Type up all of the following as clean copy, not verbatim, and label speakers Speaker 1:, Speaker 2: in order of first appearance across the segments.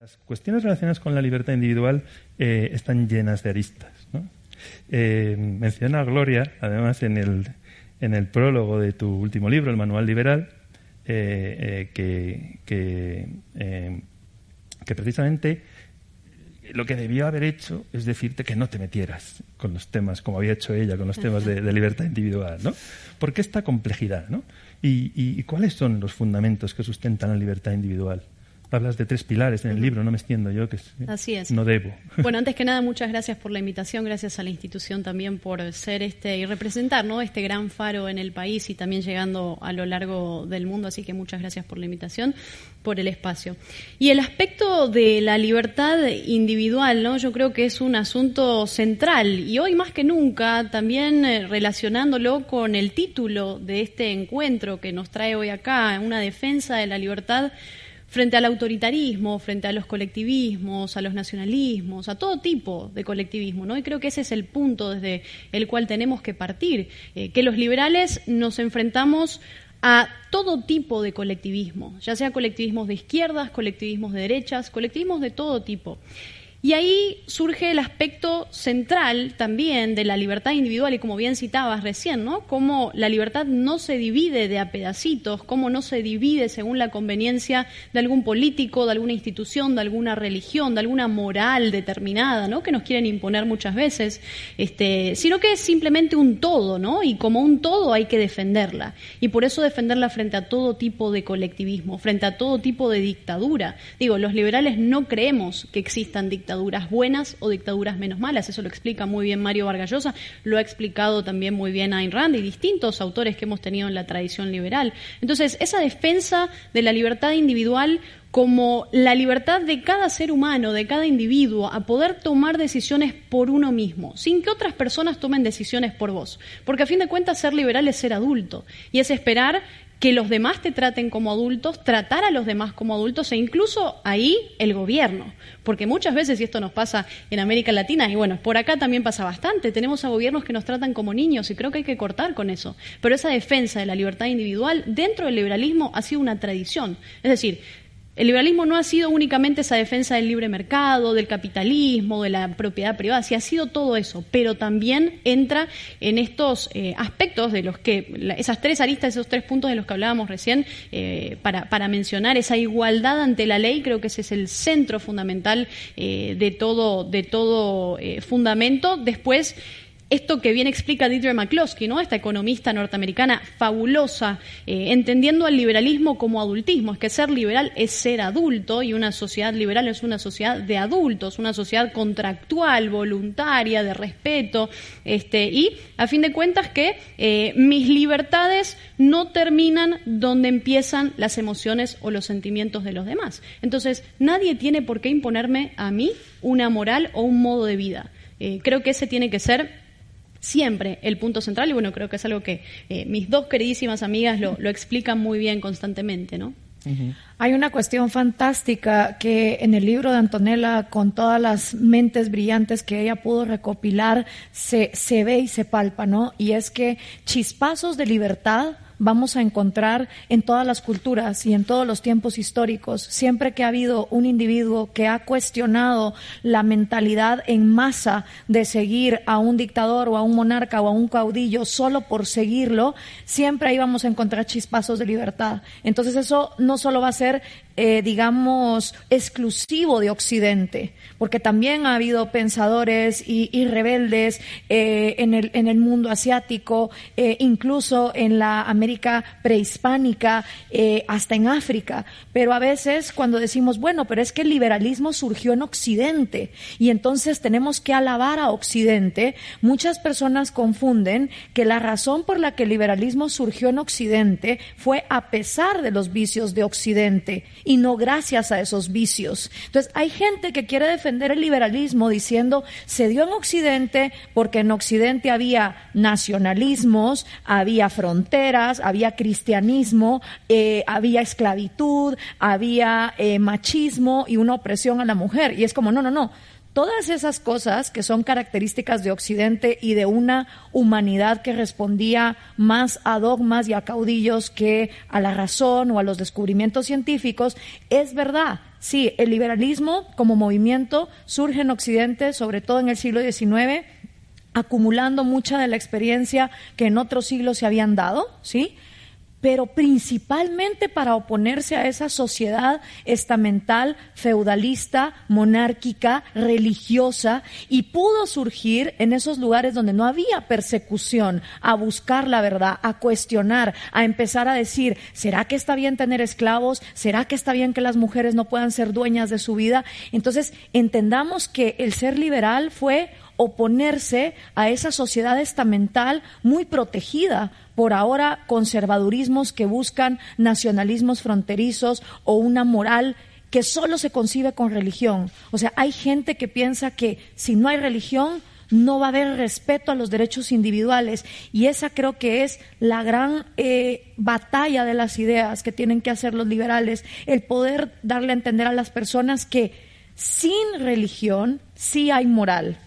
Speaker 1: Las cuestiones relacionadas con la libertad individual están llenas de aristas, ¿no? Menciona Gloria, además, en el prólogo de tu último libro, El Manual Liberal, que precisamente lo que debió haber hecho es decirte que no te metieras con los temas, como había hecho ella, con los temas de libertad individual, ¿no? ¿Por qué esta complejidad, ¿no? ¿Y cuáles son los fundamentos que sustentan la libertad individual? Hablas de 3 pilares en el libro, no me extiendo yo, que
Speaker 2: Así es.
Speaker 1: No debo.
Speaker 2: Bueno, antes que nada, muchas gracias por la invitación, gracias a la institución también por ser y representar, ¿no?, este gran faro en el país y también llegando a lo largo del mundo, así que muchas gracias por la invitación, por el espacio. Y el aspecto de la libertad individual, ¿no?, yo creo que es un asunto central y hoy más que nunca también relacionándolo con el título de este encuentro que nos trae hoy acá, una defensa de la libertad frente al autoritarismo, frente a los colectivismos, a los nacionalismos, a todo tipo de colectivismo, ¿no? Y creo que ese es el punto desde el cual tenemos que partir, que los liberales nos enfrentamos a todo tipo de colectivismo, ya sea colectivismos de izquierdas, colectivismos de derechas, colectivismos de todo tipo. Y ahí surge el aspecto central también de la libertad individual y como bien citabas recién, ¿no?, cómo la libertad no se divide de a pedacitos, cómo no se divide según la conveniencia de algún político, de alguna institución, de alguna religión, de alguna moral determinada, ¿no?, que nos quieren imponer muchas veces, sino que es simplemente un todo, ¿no?, y como un todo hay que defenderla. Y por eso defenderla frente a todo tipo de colectivismo, frente a todo tipo de dictadura. Digo, los liberales no creemos que existan dictaduras buenas o dictaduras menos malas, eso lo explica muy bien Mario Vargas Llosa, lo ha explicado también muy bien Ayn Rand y distintos autores que hemos tenido en la tradición liberal. Entonces, esa defensa de la libertad individual como la libertad de cada ser humano, de cada individuo, a poder tomar decisiones por uno mismo, sin que otras personas tomen decisiones por vos. Porque a fin de cuentas ser liberal es ser adulto y es esperar que los demás te traten como adultos, tratar a los demás como adultos e incluso ahí el gobierno. Porque muchas veces, y esto nos pasa en América Latina, y bueno, por acá también pasa bastante, tenemos a gobiernos que nos tratan como niños y creo que hay que cortar con eso. Pero esa defensa de la libertad individual dentro del liberalismo ha sido una tradición. Es decir, el liberalismo no ha sido únicamente esa defensa del libre mercado, del capitalismo, de la propiedad privada, sí ha sido todo eso, pero también entra en estos aspectos de los que, esas 3 aristas, esos 3 puntos de los que hablábamos recién, para mencionar esa igualdad ante la ley, creo que ese es el centro fundamental de todo fundamento. Después, esto que bien explica Deirdre McCloskey, ¿no?, esta economista norteamericana fabulosa, entendiendo al liberalismo como adultismo, es que ser liberal es ser adulto y una sociedad liberal es una sociedad de adultos, una sociedad contractual, voluntaria, de respeto, y a fin de cuentas que mis libertades no terminan donde empiezan las emociones o los sentimientos de los demás. Entonces, nadie tiene por qué imponerme a mí una moral o un modo de vida. Creo que ese tiene que ser siempre el punto central y bueno, creo que es algo que mis 2 queridísimas amigas lo explican muy bien constantemente, ¿no?
Speaker 3: Uh-huh. Hay una cuestión fantástica que en el libro de Antonella, con todas las mentes brillantes que ella pudo recopilar, se ve y se palpa, ¿no? Y es que chispazos de libertad vamos a encontrar en todas las culturas y en todos los tiempos históricos. Siempre que ha habido un individuo que ha cuestionado la mentalidad en masa de seguir a un dictador o a un monarca o a un caudillo solo por seguirlo, siempre ahí vamos a encontrar chispazos de libertad. Entonces eso no solo va a ser digamos, exclusivo de Occidente, porque también ha habido pensadores y rebeldes en el mundo asiático, incluso en la América prehispánica, hasta en África. Pero a veces cuando decimos, bueno, pero es que el liberalismo surgió en Occidente y entonces tenemos que alabar a Occidente, muchas personas confunden que la razón por la que el liberalismo surgió en Occidente fue a pesar de los vicios de Occidente y no gracias a esos vicios. Entonces hay gente que quiere defender el liberalismo diciendo se dio en Occidente porque en Occidente había nacionalismos, había fronteras, había cristianismo, había esclavitud, había machismo y una opresión a la mujer. Y es como, no. Todas esas cosas que son características de Occidente y de una humanidad que respondía más a dogmas y a caudillos que a la razón o a los descubrimientos científicos, es verdad. Sí, el liberalismo como movimiento surge en Occidente, sobre todo en el siglo XIX, acumulando mucha de la experiencia que en otros siglos se habían dado, ¿sí? Pero principalmente para oponerse a esa sociedad estamental, feudalista, monárquica, religiosa, y pudo surgir en esos lugares donde no había persecución, a buscar la verdad, a cuestionar, a empezar a decir, ¿será que está bien tener esclavos? ¿Será que está bien que las mujeres no puedan ser dueñas de su vida? Entonces, entendamos que el ser liberal fue oponerse a esa sociedad estamental muy protegida por ahora conservadurismos que buscan nacionalismos fronterizos o una moral que solo se concibe con religión. O sea, hay gente que piensa que si no hay religión no va a haber respeto a los derechos individuales, y esa creo que es la gran batalla de las ideas que tienen que hacer los liberales, el poder darle a entender a las personas que sin religión sí hay moral.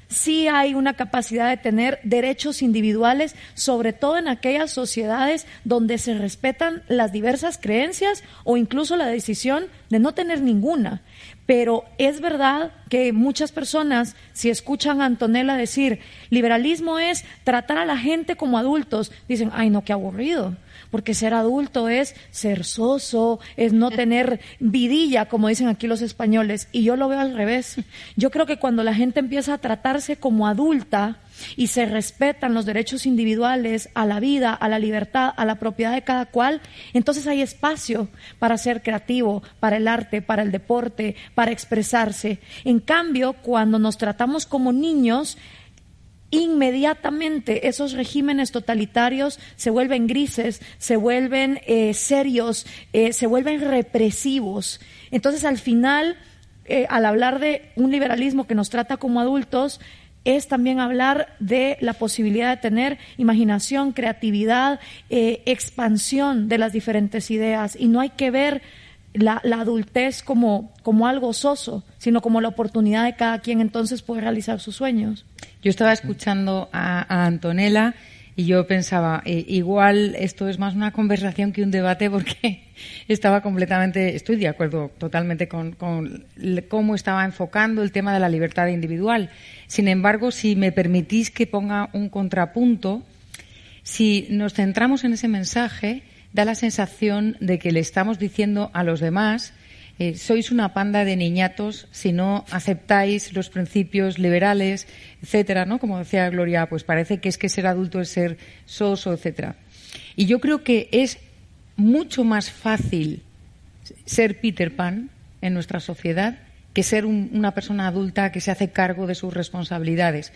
Speaker 3: Sí hay una capacidad de tener derechos individuales, sobre todo en aquellas sociedades donde se respetan las diversas creencias o incluso la decisión de no tener ninguna. Pero es verdad que muchas personas, si escuchan a Antonella decir liberalismo es tratar a la gente como adultos, dicen, ay no, qué aburrido. Porque ser adulto es ser soso, es no tener vidilla, como dicen aquí los españoles, y yo lo veo al revés. Yo creo que cuando la gente empieza a tratarse como adulta y se respetan los derechos individuales a la vida, a la libertad, a la propiedad de cada cual, entonces hay espacio para ser creativo, para el arte, para el deporte, para expresarse. En cambio, cuando nos tratamos como niños, inmediatamente esos regímenes totalitarios se vuelven grises, se vuelven serios, se vuelven represivos. Entonces, al final, al hablar de un liberalismo que nos trata como adultos, es también hablar de la posibilidad de tener imaginación, creatividad, expansión de las diferentes ideas, y no hay que ver la adultez como algo soso, sino como la oportunidad de cada quien entonces poder realizar sus sueños.
Speaker 4: Yo estaba escuchando a Antonella y yo pensaba, igual esto es más una conversación que un debate, porque estoy de acuerdo totalmente con cómo estaba enfocando el tema de la libertad individual. Sin embargo, si me permitís que ponga un contrapunto, si nos centramos en ese mensaje, da la sensación de que le estamos diciendo a los demás, sois una panda de niñatos si no aceptáis los principios liberales, etcétera, ¿no? Como decía Gloria, pues parece que ser adulto es ser soso, etcétera. Y yo creo que es mucho más fácil ser Peter Pan en nuestra sociedad que ser una persona adulta que se hace cargo de sus responsabilidades.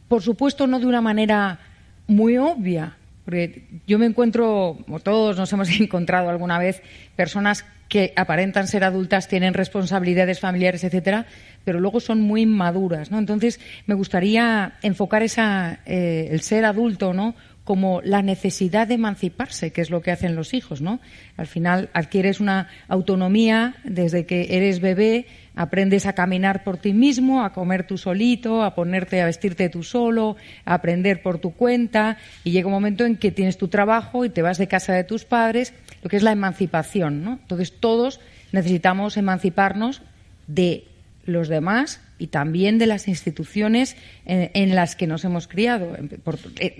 Speaker 4: Por supuesto, no de una manera muy obvia, porque yo me encuentro, o todos nos hemos encontrado alguna vez, personas que aparentan ser adultas, tienen responsabilidades familiares, etcétera, pero luego son muy inmaduras, ¿no? Entonces, me gustaría enfocar el ser adulto, ¿no?, como la necesidad de emanciparse, que es lo que hacen los hijos, ¿no? Al final adquieres una autonomía desde que eres bebé, aprendes a caminar por ti mismo, a comer tú solito, a vestirte tú solo, a aprender por tu cuenta, y llega un momento en que tienes tu trabajo y te vas de casa de tus padres, lo que es la emancipación, ¿no? Entonces todos necesitamos emanciparnos de los demás y también de las instituciones en las que nos hemos criado.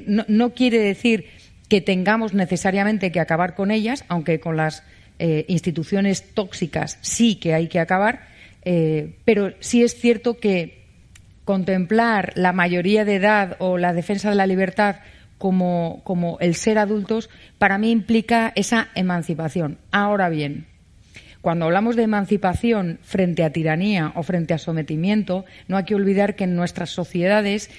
Speaker 4: No quiere decir que tengamos necesariamente que acabar con ellas, aunque con las instituciones tóxicas sí que hay que acabar, pero sí es cierto que contemplar la mayoría de edad o la defensa de la libertad como el ser adultos, para mí implica esa emancipación. Ahora bien, cuando hablamos de emancipación frente a tiranía o frente a sometimiento, no hay que olvidar que en nuestras sociedades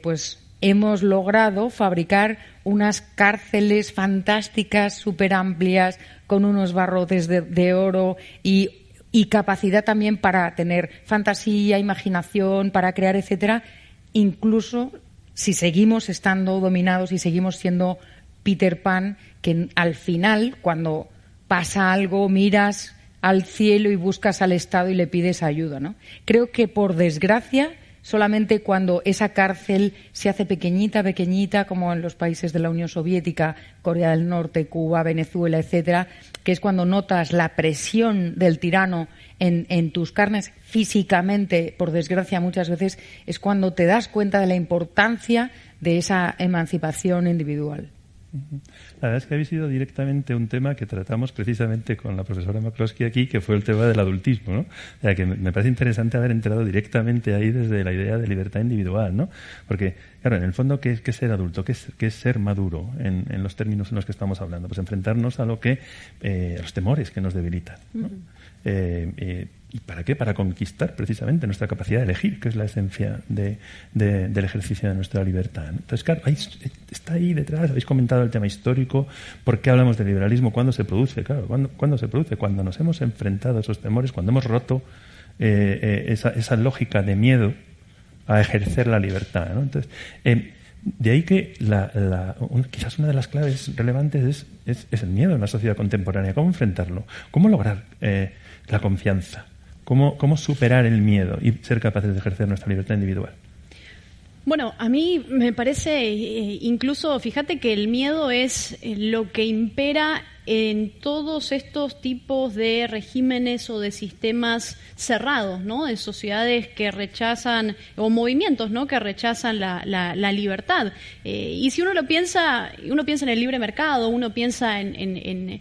Speaker 4: pues hemos logrado fabricar unas cárceles fantásticas, súper amplias, con unos barrotes de oro y capacidad también para tener fantasía, imaginación, para crear, etcétera, incluso si seguimos estando dominados y seguimos siendo Peter Pan, que al final, cuando pasa algo, miras al cielo y buscas al Estado y le pides ayuda, ¿no? Creo que, por desgracia, solamente cuando esa cárcel se hace pequeñita, como en los países de la Unión Soviética, Corea del Norte, Cuba, Venezuela, etcétera, que es cuando notas la presión del tirano en tus carnes físicamente, por desgracia muchas veces, es cuando te das cuenta de la importancia de esa emancipación individual.
Speaker 1: La verdad es que habéis ido directamente a un tema que tratamos precisamente con la profesora McCloskey aquí, que fue el tema del adultismo, ¿no? O sea, que me parece interesante haber entrado directamente ahí desde la idea de libertad individual, ¿no? Porque, claro, en el fondo, ¿qué es ser adulto? ¿Qué es ser maduro en los términos en los que estamos hablando? Pues enfrentarnos a lo que, a los temores que nos debilitan, ¿no? ¿Y para qué? Para conquistar precisamente nuestra capacidad de elegir, que es la esencia del ejercicio de nuestra libertad, ¿no? Entonces, claro, está ahí detrás, habéis comentado el tema histórico, ¿por qué hablamos de liberalismo? ¿Cuándo se produce? Claro, ¿cuándo se produce? Cuando nos hemos enfrentado a esos temores, cuando hemos roto esa lógica de miedo a ejercer la libertad, ¿no? Entonces, de ahí que quizás una de las claves relevantes es el miedo en la sociedad contemporánea. ¿Cómo enfrentarlo? ¿Cómo lograr la confianza? ¿Cómo superar el miedo y ser capaces de ejercer nuestra libertad individual?
Speaker 2: Bueno, a mí me parece, incluso, fíjate que el miedo es lo que impera en todos estos tipos de regímenes o de sistemas cerrados, ¿no? De sociedades que rechazan, o movimientos, ¿no?, que rechazan la libertad. Y si uno piensa en el libre mercado, uno piensa en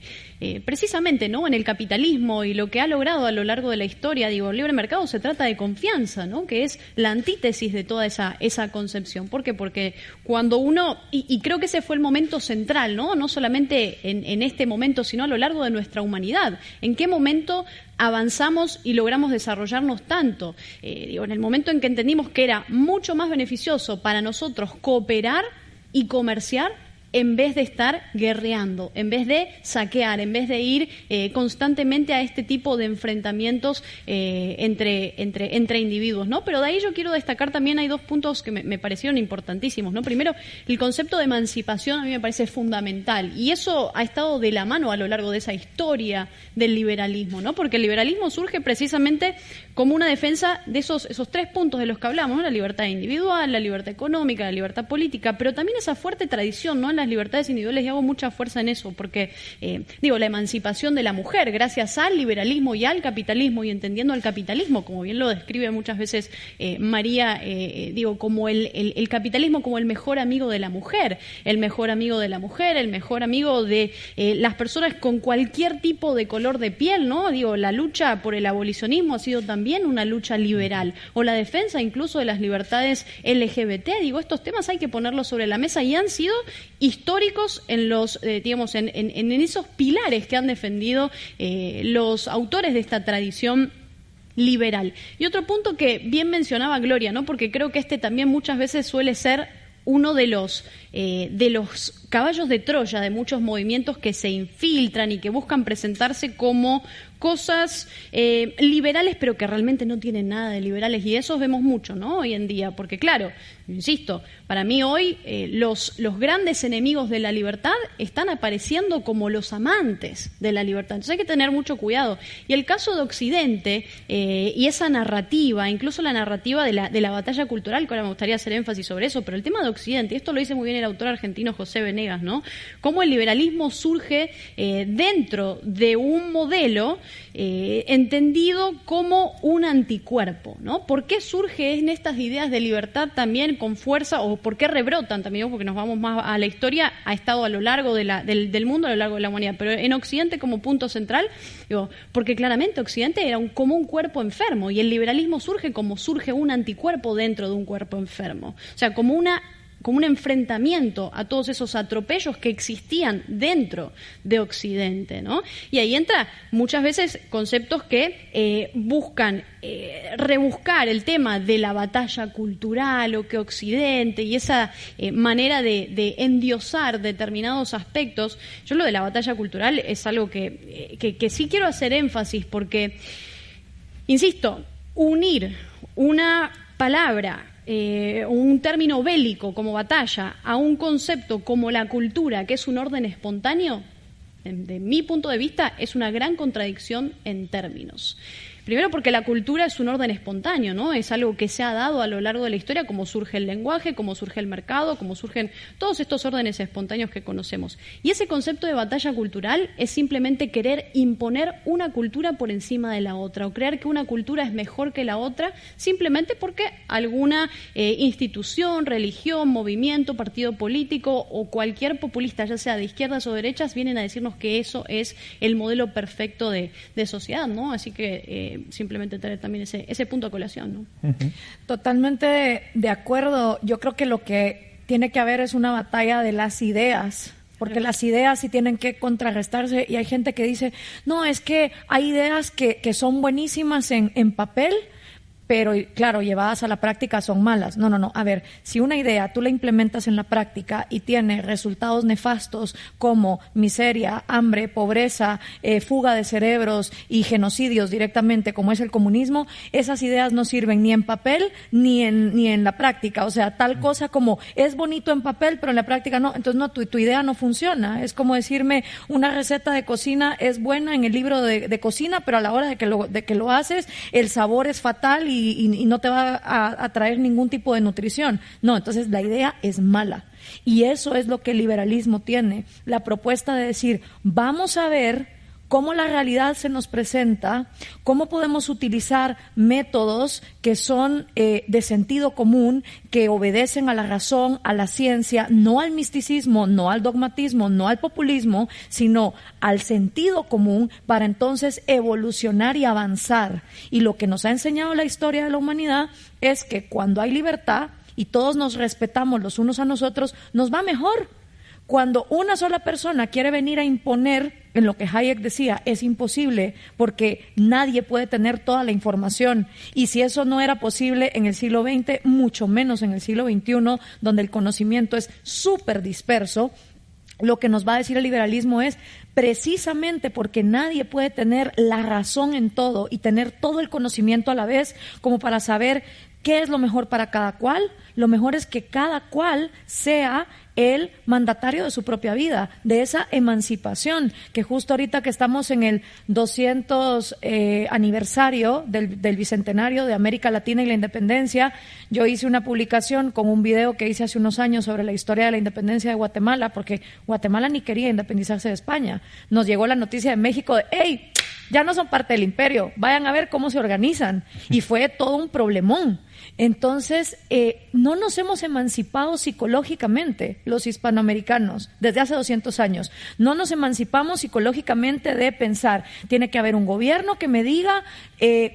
Speaker 2: precisamente, ¿no?, en el capitalismo y lo que ha logrado a lo largo de la historia. Digo, el libre mercado se trata de confianza, ¿no?, que es la antítesis de toda esa concepción. ¿Por qué? Porque cuando uno, y creo que ese fue el momento central, no solamente en este momento, sino a lo largo de nuestra humanidad. ¿En qué momento avanzamos y logramos desarrollarnos tanto? En el momento en que entendimos que era mucho más beneficioso para nosotros cooperar y comerciar en vez de estar guerreando, en vez de saquear, en vez de ir constantemente a este tipo de enfrentamientos entre individuos, ¿no? Pero de ahí yo quiero destacar también, hay dos puntos que me parecieron importantísimos, ¿no? Primero, el concepto de emancipación a mí me parece fundamental, y eso ha estado de la mano a lo largo de esa historia del liberalismo, ¿no? Porque el liberalismo surge precisamente como una defensa de esos tres puntos de los que hablamos, ¿no? La libertad individual, la libertad económica, la libertad política, pero también esa fuerte tradición, ¿no?, en las libertades individuales, y hago mucha fuerza en eso, porque, la emancipación de la mujer, gracias al liberalismo y al capitalismo, y entendiendo al capitalismo, como bien lo describe muchas veces María, como el capitalismo como el mejor amigo de la mujer, el mejor amigo de las personas con cualquier tipo de color de piel, ¿no? La lucha por el abolicionismo ha sido también una lucha liberal, o la defensa incluso de las libertades LGBT. Estos temas hay que ponerlos sobre la mesa, y han sido históricos en los, en esos pilares que han defendido los autores de esta tradición liberal. Y otro punto que bien mencionaba Gloria, ¿no?, porque creo que también muchas veces suele ser uno de los caballos de Troya de muchos movimientos que se infiltran y que buscan presentarse como cosas liberales, pero que realmente no tienen nada de liberales, y esos vemos mucho, ¿no?, hoy en día, porque claro, insisto, para mí hoy los grandes enemigos de la libertad están apareciendo como los amantes de la libertad. Entonces hay que tener mucho cuidado. Y el caso de Occidente y esa narrativa, incluso la narrativa de la batalla cultural, que ahora me gustaría hacer énfasis sobre eso, pero el tema de Occidente, y esto lo dice muy bien el autor argentino José Venegas, ¿no?, cómo el liberalismo surge dentro de un modelo entendido como un anticuerpo, ¿no? ¿Por qué surge en estas ideas de libertad también con fuerza, o por qué rebrotan también? Porque nos vamos más a la historia, ha estado a lo largo del mundo, a lo largo de la humanidad, pero en Occidente como punto central, porque claramente Occidente era como un cuerpo enfermo, y el liberalismo surge como surge un anticuerpo dentro de un cuerpo enfermo, o sea, como un enfrentamiento a todos esos atropellos que existían dentro de Occidente, ¿no? Y ahí entra muchas veces conceptos que buscan rebuscar el tema de la batalla cultural, o que Occidente, y esa manera de endiosar determinados aspectos. Yo lo de la batalla cultural es algo que sí quiero hacer énfasis, porque, insisto, unir una palabra, un término bélico como batalla, a un concepto como la cultura, que es un orden espontáneo, desde mi punto de vista, es una gran contradicción en términos. Primero porque la cultura es un orden espontáneo, ¿no? Es algo que se ha dado a lo largo de la historia, como surge el lenguaje, como surge el mercado, como surgen todos estos órdenes espontáneos que conocemos. Y ese concepto de batalla cultural es simplemente querer imponer una cultura por encima de la otra, o creer que una cultura es mejor que la otra, simplemente porque alguna institución, religión, movimiento, partido político o cualquier populista, ya sea de izquierdas o derechas, vienen a decirnos que eso es el modelo perfecto de sociedad, ¿no? Así que simplemente traer también ese punto a colación, ¿no?
Speaker 3: Uh-huh. Totalmente de acuerdo. Yo creo que lo que tiene que haber es una batalla de las ideas, porque las ideas sí tienen que contrarrestarse, y hay gente que dice, no, es que hay ideas que son buenísimas en papel, pero claro, llevadas a la práctica son malas. No. A ver, si una idea tú la implementas en la práctica y tiene resultados nefastos como miseria, hambre, pobreza, fuga de cerebros y genocidios directamente, como es el comunismo, esas ideas no sirven ni en papel ni en la práctica. O sea, tal cosa como es bonito en papel, pero en la práctica no. Entonces, no, tu idea no funciona. Es como decirme una receta de cocina es buena en el libro de cocina, pero a la hora de que lo haces, el sabor es fatal y no te va a traer ningún tipo de nutrición. No, entonces la idea es mala. Y eso es lo que el liberalismo tiene. La propuesta de decir, vamos a ver cómo la realidad se nos presenta, cómo podemos utilizar métodos que son de sentido común, que obedecen a la razón, a la ciencia, no al misticismo, no al dogmatismo, no al populismo, sino al sentido común, para entonces evolucionar y avanzar. Y lo que nos ha enseñado la historia de la humanidad es que cuando hay libertad y todos nos respetamos los unos a nosotros, nos va mejor. Cuando una sola persona quiere venir a imponer, en lo que Hayek decía, es imposible porque nadie puede tener toda la información. Y si eso no era posible en el siglo XX, mucho menos en el siglo XXI, donde el conocimiento es súper disperso, lo que nos va a decir el liberalismo es, precisamente porque nadie puede tener la razón en todo y tener todo el conocimiento a la vez, como para saber qué es lo mejor para cada cual, lo mejor es que cada cual sea el mandatario de su propia vida, de esa emancipación, que justo ahorita que estamos en el 200 aniversario del Bicentenario de América Latina y la independencia, yo hice una publicación con un video que hice hace unos años sobre la historia de la independencia de Guatemala, porque Guatemala ni quería independizarse de España. Nos llegó la noticia de México de, ¡hey!, ya no son parte del imperio, vayan a ver cómo se organizan. Y fue todo un problemón. Entonces, no nos hemos emancipado psicológicamente los hispanoamericanos desde hace 200 años. No nos emancipamos psicológicamente de pensar, tiene que haber un gobierno que me diga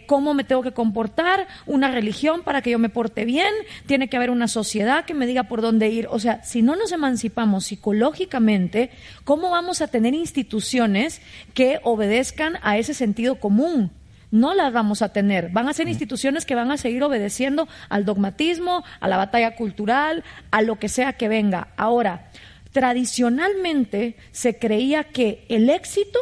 Speaker 3: cómo me tengo que comportar, una religión para que yo me porte bien, tiene que haber una sociedad que me diga por dónde ir. O sea, si no nos emancipamos psicológicamente, ¿cómo vamos a tener instituciones que obedezcan a ese sentido común? No las vamos a tener. Van a ser instituciones que van a seguir obedeciendo al dogmatismo, a la batalla cultural, a lo que sea que venga. Ahora, tradicionalmente se creía que el éxito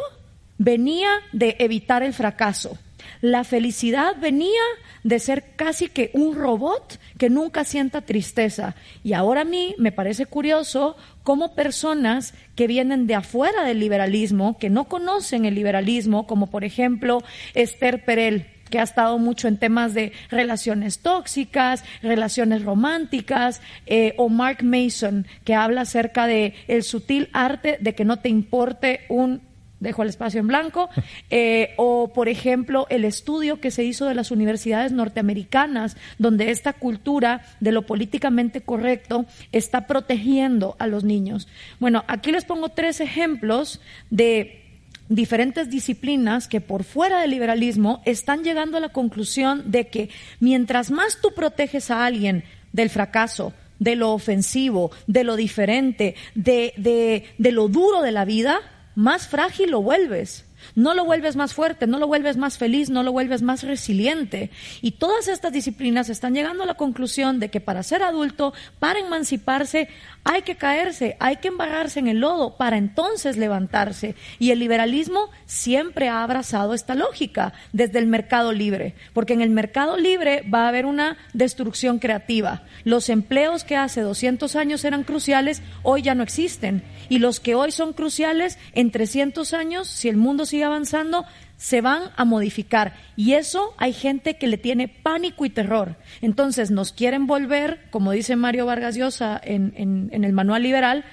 Speaker 3: venía de evitar el fracaso. La felicidad venía de ser casi que un robot que nunca sienta tristeza. Y ahora a mí me parece curioso cómo personas que vienen de afuera del liberalismo, que no conocen el liberalismo, como por ejemplo Esther Perel, que ha estado mucho en temas de relaciones tóxicas, relaciones románticas, o Mark Mason, que habla acerca de el sutil arte de que no te importe dejo el espacio en blanco, o por ejemplo el estudio que se hizo de las universidades norteamericanas, donde esta cultura de lo políticamente correcto está protegiendo a los niños. Bueno, aquí les pongo 3 ejemplos de diferentes disciplinas que por fuera del liberalismo están llegando a la conclusión de que mientras más tú proteges a alguien del fracaso, de lo ofensivo, de lo diferente, de lo duro de la vida, más frágil lo vuelves. No lo vuelves más fuerte, no lo vuelves más feliz, no lo vuelves más resiliente. Y todas estas disciplinas están llegando a la conclusión de que para ser adulto, para emanciparse, hay que caerse, hay que embarrarse en el lodo para entonces levantarse. Y el liberalismo siempre ha abrazado esta lógica desde el mercado libre, porque en el mercado libre va a haber una destrucción creativa. Los empleos que hace 200 años eran cruciales, hoy ya no existen. Y los que hoy son cruciales, en 300 años, si el mundo sigue avanzando, se van a modificar. Y eso hay gente que le tiene pánico y terror. Entonces nos quieren volver, como dice Mario Vargas Llosa en el Manual Liberal,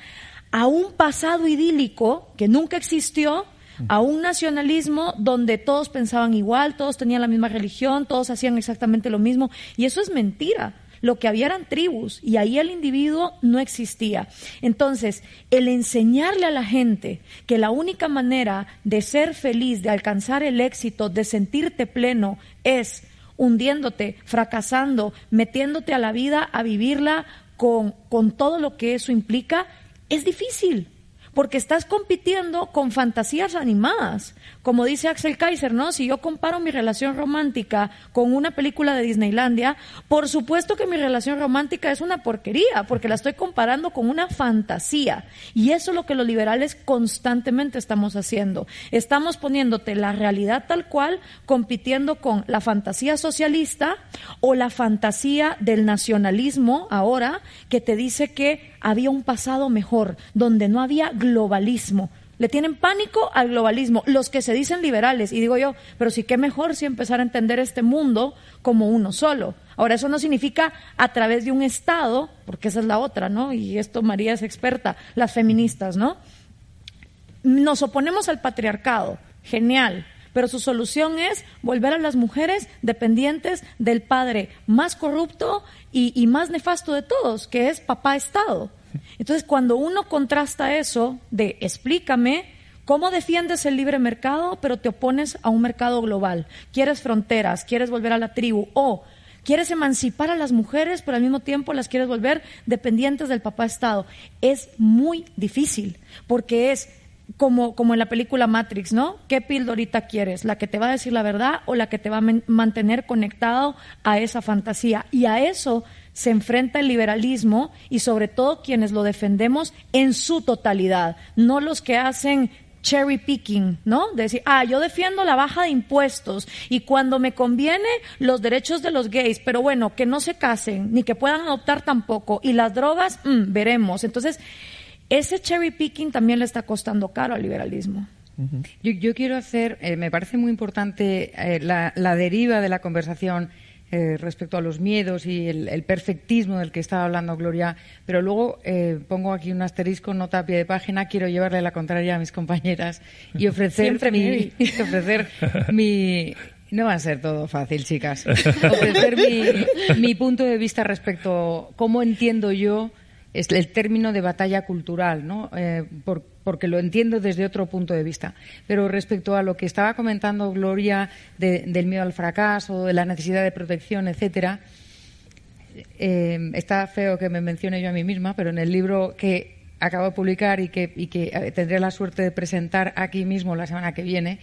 Speaker 3: a un pasado idílico que nunca existió, a un nacionalismo donde todos pensaban igual, todos tenían la misma religión, todos hacían exactamente lo mismo. Y eso es mentira. Lo que había eran tribus y ahí el individuo no existía. Entonces, el enseñarle a la gente que la única manera de ser feliz, de alcanzar el éxito, de sentirte pleno, es hundiéndote, fracasando, metiéndote a la vida a vivirla con todo lo que eso implica, es difícil. Porque estás compitiendo con fantasías animadas. Como dice Axel Kaiser, ¿no? Si yo comparo mi relación romántica con una película de Disneylandia, por supuesto que mi relación romántica es una porquería, porque la estoy comparando con una fantasía. Y eso es lo que los liberales constantemente estamos haciendo. Estamos poniéndote la realidad tal cual, compitiendo con la fantasía socialista o la fantasía del nacionalismo ahora, que te dice que había un pasado mejor, donde no había globalismo. Le tienen pánico al globalismo, los que se dicen liberales. Y digo yo, pero sí que mejor si empezar a entender este mundo como uno solo. Ahora, eso no significa a través de un Estado, porque esa es la otra, ¿no? Y esto María es experta, las feministas, ¿no? Nos oponemos al patriarcado, genial. Pero su solución es volver a las mujeres dependientes del padre más corrupto y más nefasto de todos, que es papá Estado. Entonces, cuando uno contrasta eso de explícame cómo defiendes el libre mercado, pero te opones a un mercado global, quieres fronteras, quieres volver a la tribu, o quieres emancipar a las mujeres, pero al mismo tiempo las quieres volver dependientes del papá Estado, es muy difícil, porque es como en la película Matrix, ¿no? ¿Qué pildorita quieres? ¿La que te va a decir la verdad o la que te va a mantener conectado a esa fantasía? Y a eso se enfrenta el liberalismo y sobre todo quienes lo defendemos en su totalidad, no los que hacen cherry picking, ¿no? De decir, yo defiendo la baja de impuestos y cuando me conviene los derechos de los gays, pero bueno, que no se casen ni que puedan adoptar tampoco, y las drogas, veremos. Entonces, ese cherry picking también le está costando caro al liberalismo.
Speaker 4: Yo quiero hacer, me parece muy importante la deriva de la conversación respecto a los miedos y el perfectismo del que estaba hablando Gloria, pero luego pongo aquí un asterisco, nota a pie de página, quiero llevarle la contraria a mis compañeras y ofrecer mi no va a ser todo fácil, chicas. Ofrecer mi punto de vista respecto a cómo entiendo yo es el término de batalla cultural, ¿no? Porque lo entiendo desde otro punto de vista. Pero respecto a lo que estaba comentando Gloria del miedo al fracaso, de la necesidad de protección, etcétera, está feo que me mencione yo a mí misma, pero en el libro que acabo de publicar y que tendré la suerte de presentar aquí mismo la semana que viene,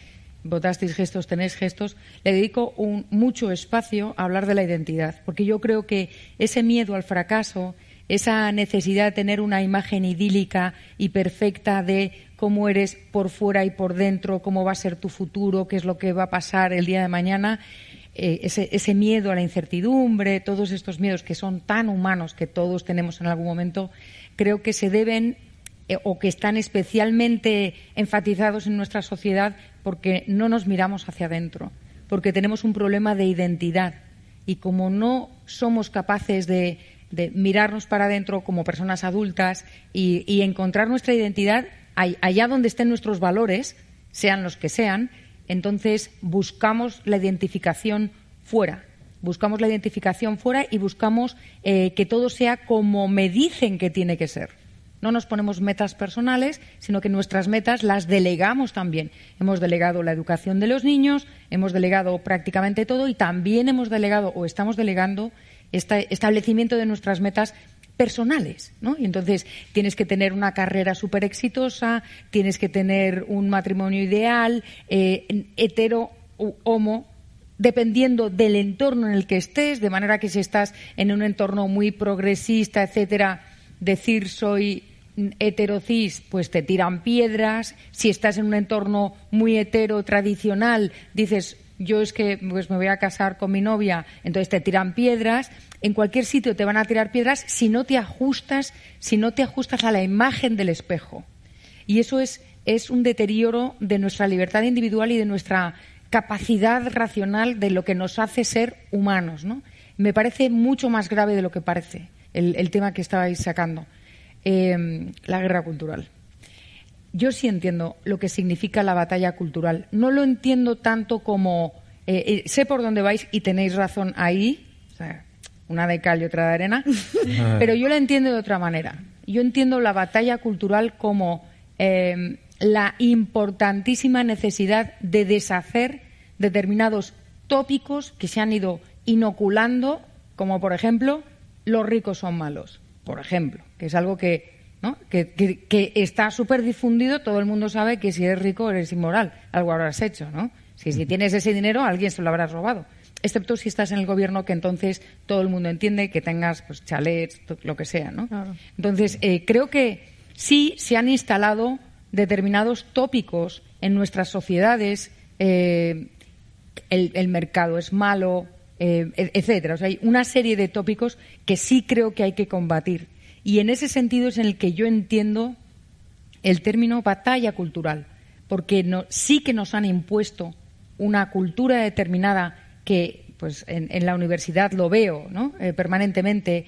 Speaker 4: Votasteis gestos, tenéis gestos, le dedico mucho espacio a hablar de la identidad, porque yo creo que ese miedo al fracaso, esa necesidad de tener una imagen idílica y perfecta de cómo eres por fuera y por dentro, cómo va a ser tu futuro, qué es lo que va a pasar el día de mañana, ese miedo a la incertidumbre, todos estos miedos que son tan humanos que todos tenemos en algún momento, creo que se deben o que están especialmente enfatizados en nuestra sociedad porque no nos miramos hacia adentro, porque tenemos un problema de identidad y como no somos capaces de mirarnos para adentro como personas adultas y encontrar nuestra identidad allá donde estén nuestros valores, sean los que sean, entonces buscamos la identificación fuera. Buscamos la identificación fuera y buscamos que todo sea como me dicen que tiene que ser. No nos ponemos metas personales, sino que nuestras metas las delegamos también. Hemos delegado la educación de los niños, hemos delegado prácticamente todo y también hemos delegado o estamos delegando este establecimiento de nuestras metas personales, ¿no? Y entonces tienes que tener una carrera súper exitosa, tienes que tener un matrimonio ideal, hetero u homo, dependiendo del entorno en el que estés, de manera que si estás en un entorno muy progresista, etcétera, decir soy heterocis, pues te tiran piedras. Si estás en un entorno muy hetero tradicional, dices yo es que pues me voy a casar con mi novia, entonces te tiran piedras. En cualquier sitio te van a tirar piedras si no te ajustas a la imagen del espejo. Y eso es un deterioro de nuestra libertad individual y de nuestra capacidad racional de lo que nos hace ser humanos, ¿no? Me parece mucho más grave de lo que parece el tema que estabais sacando, la guerra cultural. Yo sí entiendo lo que significa la batalla cultural. No lo entiendo tanto como... sé por dónde vais y tenéis razón ahí, o sea, una de cal y otra de arena, pero yo la entiendo de otra manera. Yo entiendo la batalla cultural como la importantísima necesidad de deshacer determinados tópicos que se han ido inoculando, como por ejemplo, los ricos son malos, por ejemplo, que es algo que, ¿no? que está súper difundido. Todo el mundo sabe que si eres rico eres inmoral, algo habrás hecho, ¿no? Si tienes ese dinero, alguien se lo habrás robado. Excepto si estás en el gobierno, que entonces todo el mundo entiende que tengas pues chalets, lo que sea, ¿no? Claro. Entonces, creo que sí se han instalado determinados tópicos en nuestras sociedades. El mercado es malo, etcétera. O sea, hay una serie de tópicos que sí creo que hay que combatir. Y en ese sentido es en el que yo entiendo el término batalla cultural, porque sí que nos han impuesto una cultura determinada que, pues, en la universidad lo veo, ¿no? Permanentemente.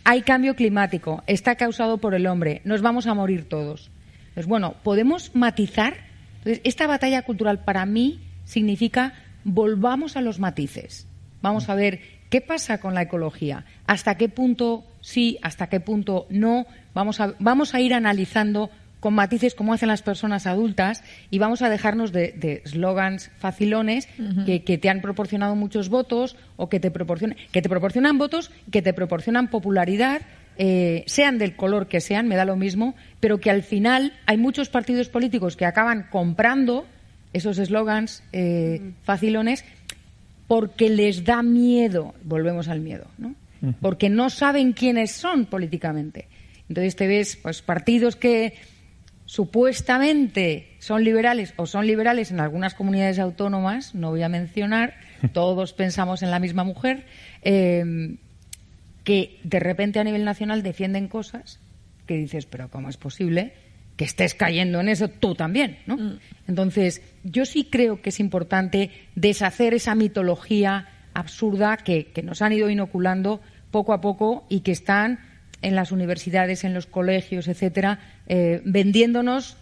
Speaker 4: Hay cambio climático, está causado por el hombre, nos vamos a morir todos. Pues bueno, podemos matizar. Entonces, esta batalla cultural para mí significa volvamos a los matices. Vamos a ver qué pasa con la ecología, hasta qué punto sí, hasta qué punto no. Vamos a ir analizando con matices como hacen las personas adultas y vamos a dejarnos de eslogans facilones que te han proporcionado muchos votos o que te proporcionan votos, que te proporcionan popularidad, sean del color que sean, me da lo mismo, pero que al final hay muchos partidos políticos que acaban comprando esos eslogans facilones porque les da miedo, volvemos al miedo, ¿no? Porque no saben quiénes son políticamente. Entonces te ves pues partidos que supuestamente son liberales o son liberales en algunas comunidades autónomas, no voy a mencionar, todos pensamos en la misma mujer, que de repente a nivel nacional defienden cosas que dices, pero ¿cómo es posible que estés cayendo en eso tú también, ¿no? Entonces, yo sí creo que es importante deshacer esa mitología absurda que nos han ido inoculando poco a poco y que están en las universidades, en los colegios, etcétera, vendiéndonos,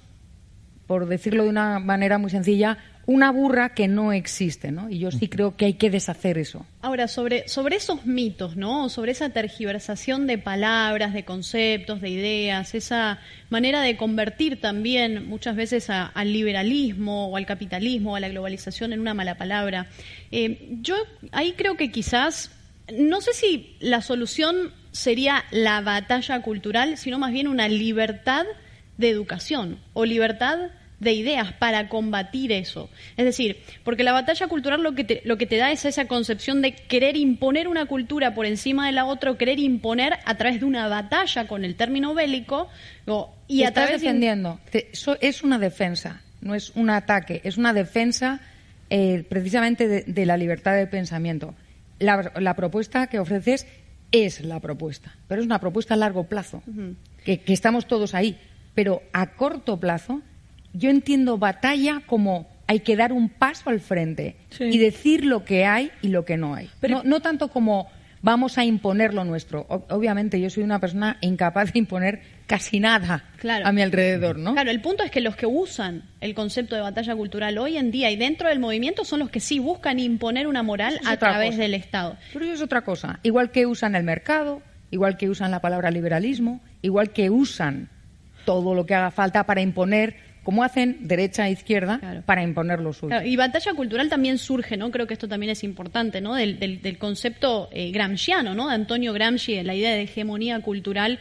Speaker 4: por decirlo de una manera muy sencilla, una burra que no existe, ¿no? Y yo sí creo que hay que deshacer eso.
Speaker 2: Ahora, sobre esos mitos, ¿no? Sobre esa tergiversación de palabras, de conceptos, de ideas, esa manera de convertir también muchas veces al liberalismo o al capitalismo o a la globalización en una mala palabra. Yo ahí creo que quizás, no sé si la solución sería la batalla cultural, sino más bien una libertad de educación o libertad de ideas para combatir eso. Es decir, porque la batalla cultural lo que te da es esa concepción de querer imponer una cultura por encima de la otra, o querer imponer a través de una batalla con el término bélico, y a través
Speaker 4: defendiendo. Eso es una defensa, no es un ataque, es una defensa precisamente de la libertad de pensamiento. La propuesta que ofreces es la propuesta, pero es una propuesta a largo plazo, que estamos todos ahí. Pero a corto plazo, yo entiendo batalla como hay que dar un paso al frente y decir lo que hay y lo que no hay. Pero no tanto como vamos a imponer lo nuestro. Obviamente yo soy una persona incapaz de imponer casi nada a mi alrededor, ¿no?
Speaker 2: Claro, el punto es que los que usan el concepto de batalla cultural hoy en día y dentro del movimiento son los que sí buscan imponer una moral a través del Estado.
Speaker 4: Pero eso es otra cosa. Igual que usan el mercado, igual que usan la palabra liberalismo, igual que usan todo lo que haga falta para imponer como hacen derecha e izquierda para imponer lo suyo.
Speaker 2: Claro, y batalla cultural también surge, ¿no? Creo que esto también es importante, ¿no? Del concepto gramsciano, ¿no? De Antonio Gramsci, la idea de hegemonía cultural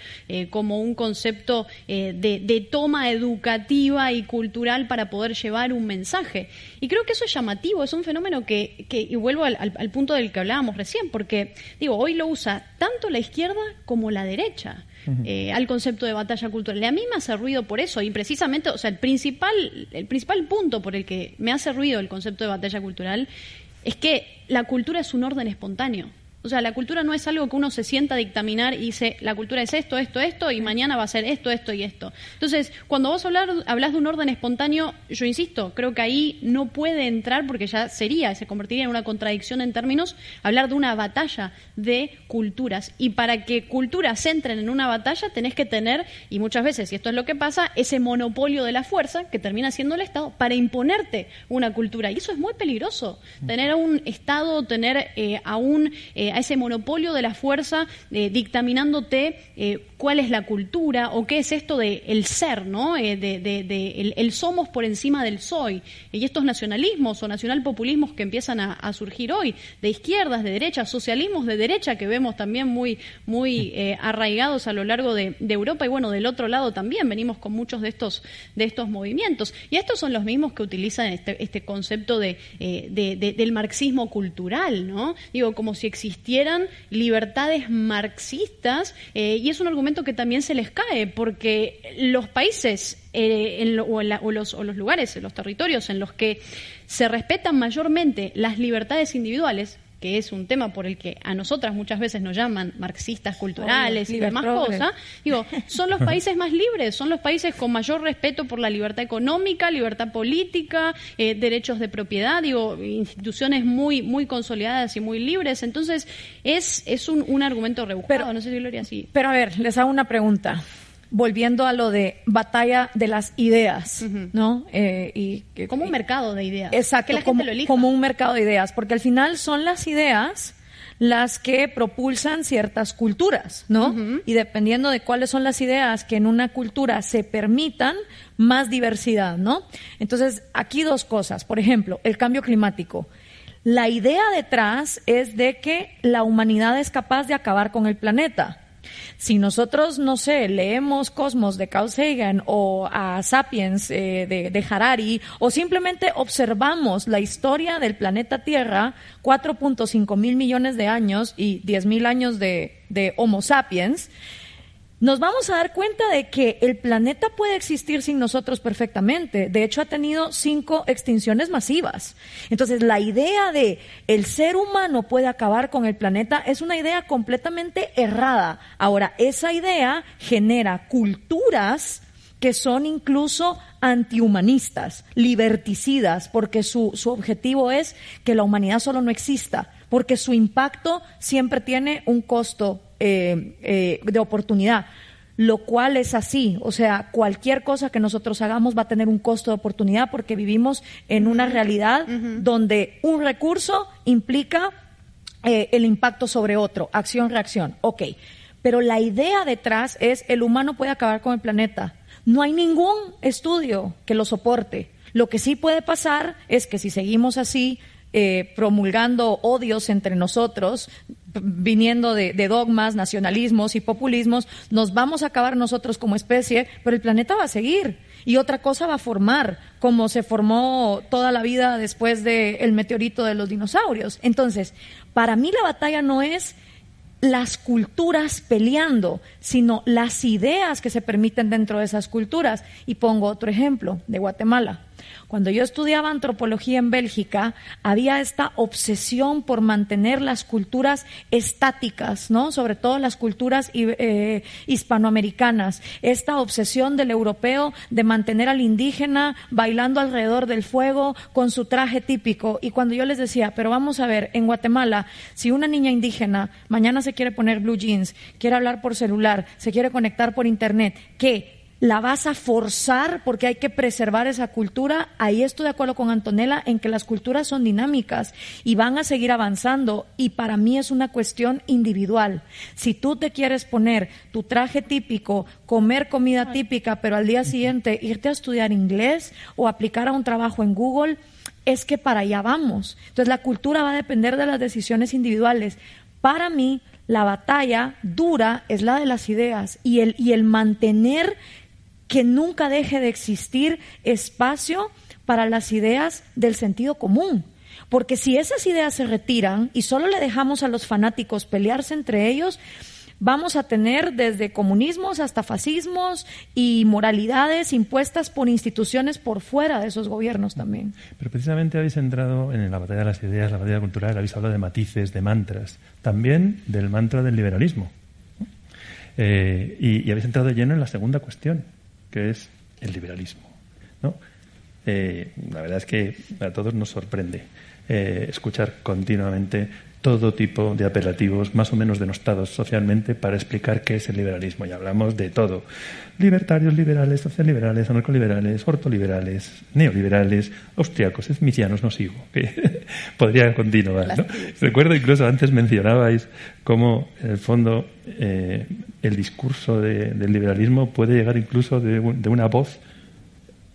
Speaker 2: como un concepto de toma educativa y cultural para poder llevar un mensaje. Y creo que eso es llamativo, es un fenómeno y vuelvo al punto del que hablábamos recién, porque, digo, hoy lo usa tanto la izquierda como la derecha. Al concepto de batalla cultural. Y a mí me hace ruido por eso, y precisamente, o sea, el principal punto por el que me hace ruido el concepto de batalla cultural es que la cultura es un orden espontáneo. O sea, la cultura no es algo que uno se sienta a dictaminar y dice, la cultura es esto, y mañana va a ser esto, esto y esto. Entonces, cuando vos hablás de un orden espontáneo, yo insisto, creo que ahí no puede entrar, porque ya se convertiría en una contradicción en términos, hablar de una batalla de culturas. Y para que culturas entren en una batalla, tenés que tener, y muchas veces, y esto es lo que pasa, ese monopolio de la fuerza, que termina siendo el Estado, para imponerte una cultura. Y eso es muy peligroso. Tener a un Estado, tener a ese monopolio de la fuerza dictaminándote cuál es la cultura o qué es esto de el ser, ¿no? El somos por encima del soy. Y estos nacionalismos o nacionalpopulismos que empiezan a surgir hoy, de izquierdas, de derechas, socialismos de derecha que vemos también muy arraigados a lo largo de Europa, y bueno, del otro lado también venimos con muchos de estos movimientos. Y estos son los mismos que utilizan este concepto del marxismo cultural, ¿no? Digo, como si existieran libertades marxistas, y es un argumento que también se les cae, porque los países o los lugares, los territorios en los que se respetan mayormente las libertades individuales, que es un tema por el que a nosotras muchas veces nos llaman marxistas culturales y demás cosas, digo, son los países más libres, son los países con mayor respeto por la libertad económica, libertad política, derechos de propiedad, digo, instituciones muy consolidadas y muy libres. Entonces, es un argumento rebuscado, no sé si Gloria sí.
Speaker 3: Pero a ver, les hago una pregunta. Volviendo a lo de batalla de las ideas, ¿no?
Speaker 2: Como un mercado de ideas.
Speaker 3: Exacto,
Speaker 2: que la gente lo elija.
Speaker 3: Como un mercado de ideas, porque al final son las ideas las que propulsan ciertas culturas, ¿no? Y dependiendo de cuáles son las ideas que en una cultura se permitan, más diversidad, ¿no? Entonces, aquí dos cosas. Por ejemplo, el cambio climático. La idea detrás es de que la humanidad es capaz de acabar con el planeta. Si nosotros, no sé, leemos Cosmos de Carl Sagan o a Sapiens de Harari, o simplemente observamos la historia del planeta Tierra, 4.5 mil millones de años y 10.000 años de Homo sapiens, nos vamos a dar cuenta de que el planeta puede existir sin nosotros perfectamente. De hecho, ha tenido 5 extinciones masivas. Entonces, la idea de el ser humano puede acabar con el planeta es una idea completamente errada. Ahora, esa idea genera culturas que son incluso antihumanistas, liberticidas, porque su objetivo es que la humanidad solo no exista, porque su impacto siempre tiene un costo de oportunidad, lo cual es así. O sea, cualquier cosa que nosotros hagamos va a tener un costo de oportunidad, porque vivimos en una realidad donde un recurso implica el impacto sobre otro, acción-reacción. Ok, pero la idea detrás es el humano puede acabar con el planeta. No hay ningún estudio que lo soporte. Lo que sí puede pasar es que si seguimos así, promulgando odios entre nosotros, viniendo de dogmas, nacionalismos y populismos, nos vamos a acabar nosotros como especie, pero el planeta va a seguir y otra cosa va a formar, como se formó toda la vida después del meteorito de los dinosaurios. Entonces, para mí la batalla no es las culturas peleando, sino las ideas que se permiten dentro de esas culturas. Y pongo otro ejemplo de Guatemala. Cuando yo estudiaba antropología en Bélgica, había esta obsesión por mantener las culturas estáticas, ¿no? Sobre todo las culturas hispanoamericanas. Esta obsesión del europeo de mantener al indígena bailando alrededor del fuego con su traje típico. Y cuando yo les decía, pero vamos a ver, en Guatemala, si una niña indígena mañana se quiere poner blue jeans, quiere hablar por celular, se quiere conectar por internet, ¿qué? la vas a forzar porque hay que preservar esa cultura. Ahí estoy de acuerdo con Antonella en que las culturas son dinámicas y van a seguir avanzando, y para mí es una cuestión individual. Si tú te quieres poner tu traje típico, comer comida típica, pero al día siguiente irte a estudiar inglés o aplicar a un trabajo en Google, es que para allá vamos. Entonces la cultura va a depender de las decisiones individuales. Para mí la batalla dura es la de las ideas y el mantener que nunca deje de existir espacio para las ideas del sentido común. Porque si esas ideas se retiran y solo le dejamos a los fanáticos pelearse entre ellos, vamos a tener desde comunismos hasta fascismos y moralidades impuestas por instituciones por fuera de esos gobiernos también.
Speaker 1: Pero precisamente habéis entrado en la batalla de las ideas, la batalla cultural, habéis hablado de matices, de mantras, también del mantra del liberalismo. Y habéis entrado de lleno en la segunda cuestión, que es el liberalismo, ¿no? La verdad es que a todos nos sorprende escuchar continuamente todo tipo de apelativos más o menos denostados socialmente para explicar qué es el liberalismo. Y hablamos de todo: libertarios, liberales, socialliberales, anarcoliberales, ortoliberales, neoliberales, austriacos, smithcianos, no sigo, que podría continuar, ¿no? Recuerdo incluso antes mencionabais cómo en el fondo el discurso del liberalismo puede llegar incluso de una voz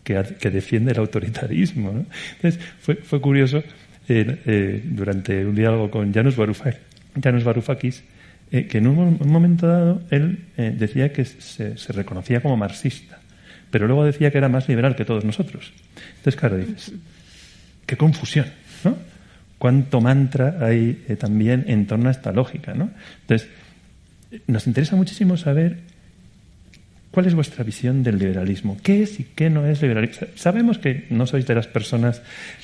Speaker 1: que defiende el autoritarismo, ¿no? Entonces fue curioso durante un diálogo con Janusz Varoufakis, que en un momento dado él decía que se reconocía como marxista, pero luego decía que era más liberal que todos nosotros. Entonces, claro, dices, qué confusión, ¿no? Cuánto mantra hay también en torno a esta lógica, ¿no? Entonces, nos interesa muchísimo saber cuál es vuestra visión del liberalismo. ¿Qué es y qué no es liberalismo? Sabemos que no sois de las personas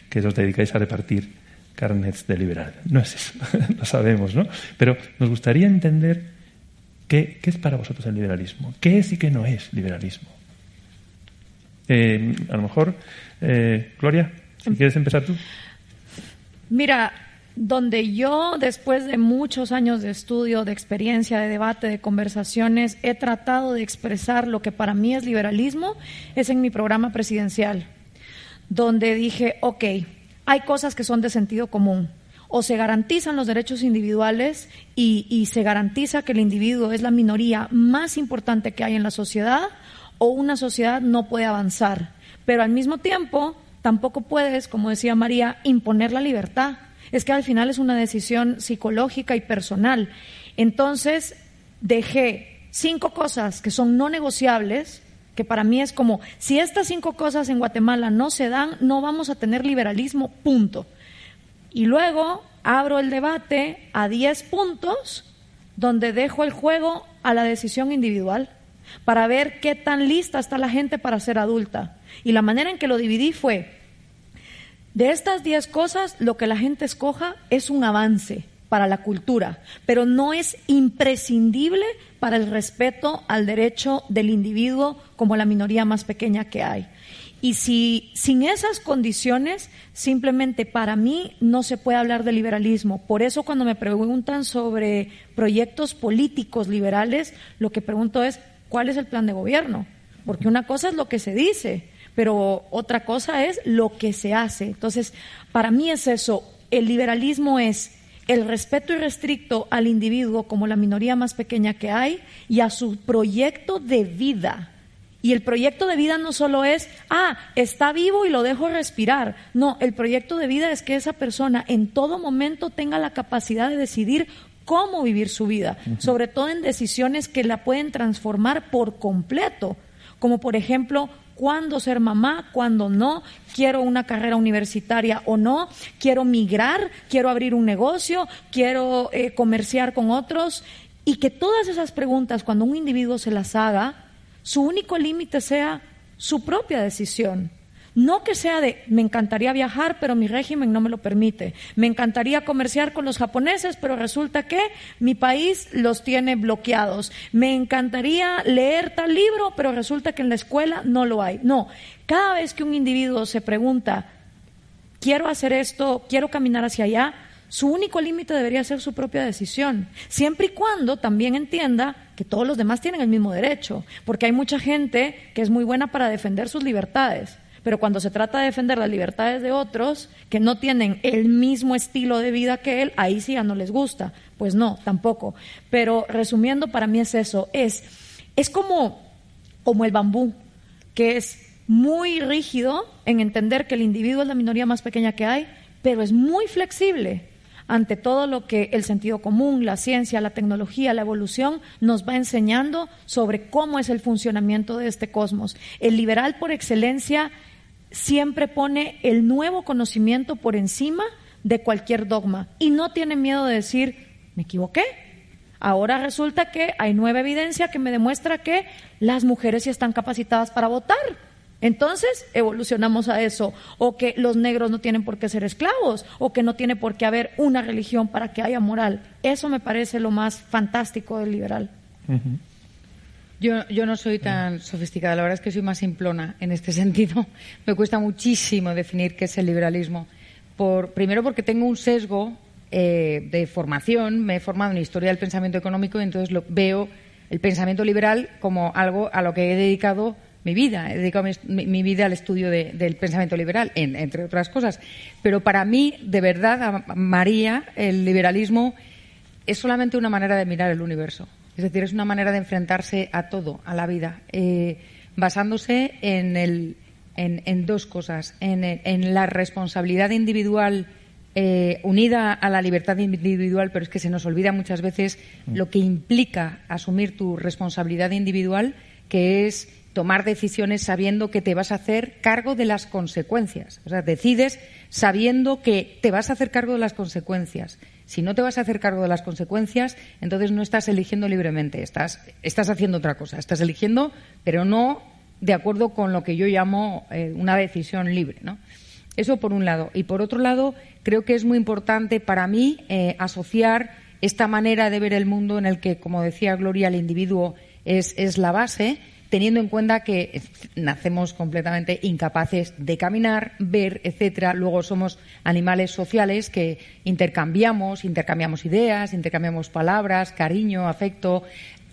Speaker 1: que os dedicáis a repartir carnets de liberal. No es eso, lo sabemos, ¿no? Pero nos gustaría entender qué es para vosotros el liberalismo. ¿Qué es y qué no es liberalismo? A lo mejor, Gloria, si quieres empezar tú.
Speaker 3: Mira, donde yo, después de muchos años de estudio, de experiencia, de debate, de conversaciones, he tratado de expresar lo que para mí es liberalismo, es en mi programa presidencial, donde dije, ok, hay cosas que son de sentido común. O se garantizan los derechos individuales y se garantiza que el individuo es la minoría más importante que hay en la sociedad, o una sociedad no puede avanzar. Pero al mismo tiempo, tampoco puedes, como decía María, imponer la libertad. Es que al final es una decisión psicológica y personal. Entonces, dejé 5 cosas que son no negociables, que para mí es como, si estas 5 cosas en Guatemala no se dan, no vamos a tener liberalismo, punto. Y luego abro el debate a 10 puntos, donde dejo el juego a la decisión individual, para ver qué tan lista está la gente para ser adulta. Y la manera en que lo dividí fue, de estas 10 cosas, lo que la gente escoja es un avance para la cultura, pero no es imprescindible para el respeto al derecho del individuo como la minoría más pequeña que hay. Y si sin esas condiciones, simplemente para mí no se puede hablar de liberalismo. Por eso cuando me preguntan sobre proyectos políticos liberales, lo que pregunto es, ¿cuál es el plan de gobierno? Porque una cosa es lo que se dice, pero otra cosa es lo que se hace. Entonces, para mí es eso. El liberalismo es el respeto irrestricto al individuo como la minoría más pequeña que hay y a su proyecto de vida. Y el proyecto de vida no solo es, está vivo y lo dejo respirar. No, el proyecto de vida es que esa persona en todo momento tenga la capacidad de decidir cómo vivir su vida, sobre todo en decisiones que la pueden transformar por completo, como por ejemplo, cuándo ser mamá, cuándo no, quiero una carrera universitaria o no, quiero migrar, quiero abrir un negocio, quiero comerciar con otros, y que todas esas preguntas, cuando un individuo se las haga, su único límite sea su propia decisión. No que sea de, me encantaría viajar, pero mi régimen no me lo permite. Me encantaría comerciar con los japoneses, pero resulta que mi país los tiene bloqueados. Me encantaría leer tal libro, pero resulta que en la escuela no lo hay. No, cada vez que un individuo se pregunta, quiero hacer esto, quiero caminar hacia allá, Su único límite debería ser su propia decisión, siempre y cuando también entienda que todos los demás tienen el mismo derecho, porque hay mucha gente que es muy buena para defender sus libertades, pero cuando se trata de defender las libertades de otros que no tienen el mismo estilo de vida que él, ahí sí ya no les gusta. Pues no, tampoco. Pero resumiendo, para mí es eso, es como el bambú, que es muy rígido en entender que el individuo es la minoría más pequeña que hay, pero es muy flexible ante todo lo que el sentido común, la ciencia, la tecnología, la evolución nos va enseñando sobre cómo es el funcionamiento de este cosmos. El liberal por excelencia siempre pone el nuevo conocimiento por encima de cualquier dogma y no tiene miedo de decir, me equivoqué. Ahora resulta que hay nueva evidencia que me demuestra que las mujeres sí están capacitadas para votar. Entonces evolucionamos a eso, o que los negros no tienen por qué ser esclavos, o que no tiene por qué haber una religión para que haya moral. Eso me parece lo más fantástico del liberal.
Speaker 1: Uh-huh.
Speaker 4: Yo no soy tan sofisticada, la verdad es que soy más simplona en este sentido. Me cuesta muchísimo definir qué es el liberalismo. Primero porque tengo un sesgo de formación, me he formado en historia del pensamiento económico y entonces veo el pensamiento liberal como algo a lo que he dedicado mi vida. He dedicado mi vida al estudio del pensamiento liberal, entre otras cosas. Pero para mí, de verdad, María, el liberalismo es solamente una manera de mirar el universo. Es decir, es una manera de enfrentarse a todo, a la vida, basándose en dos cosas, en la responsabilidad individual unida a la libertad individual, pero es que se nos olvida muchas veces lo que implica asumir tu responsabilidad individual, que es tomar decisiones sabiendo que te vas a hacer cargo de las consecuencias. O sea, decides sabiendo que te vas a hacer cargo de las consecuencias. Si no te vas a hacer cargo de las consecuencias, entonces no estás eligiendo libremente, estás haciendo otra cosa. Estás eligiendo, pero no de acuerdo con lo que yo llamo una decisión libre, ¿no? Eso por un lado. Y por otro lado, creo que es muy importante para mí asociar esta manera de ver el mundo en el que, como decía Gloria, el individuo es la base, teniendo en cuenta que nacemos completamente incapaces de caminar, ver, etcétera. Luego somos animales sociales que intercambiamos ideas, intercambiamos palabras, cariño, afecto,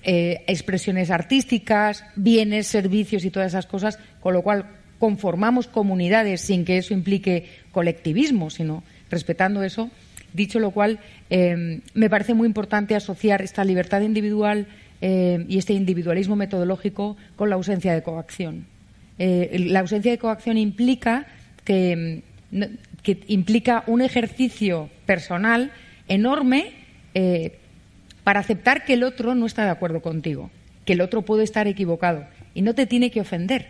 Speaker 4: expresiones artísticas, bienes, servicios y todas esas cosas, con lo cual conformamos comunidades sin que eso implique colectivismo, sino respetando eso. Dicho lo cual, me parece muy importante asociar esta libertad individual y este individualismo metodológico con la ausencia de coacción. La ausencia de coacción implica que implica un ejercicio personal enorme para aceptar que el otro no está de acuerdo contigo, que el otro puede estar equivocado y no te tiene que ofender.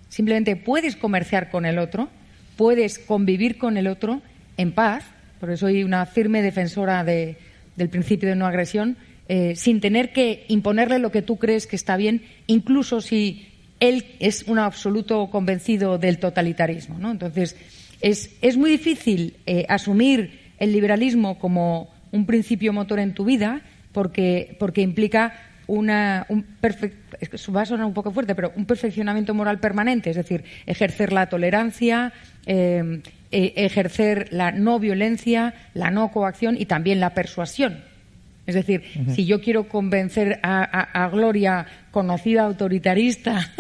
Speaker 4: Simplemente puedes comerciar con el otro, puedes convivir con el otro en paz, porque soy una firme defensora del principio de no agresión, sin tener que imponerle lo que tú crees que está bien, incluso si él es un absoluto convencido del totalitarismo, ¿no? Entonces, es muy difícil asumir el liberalismo como un principio motor en tu vida porque implica va a sonar un poco fuerte, pero un perfeccionamiento moral permanente, es decir, ejercer la tolerancia, ejercer la no violencia, la no coacción y también la persuasión. Es decir, si yo quiero convencer a Gloria, conocida autoritarista,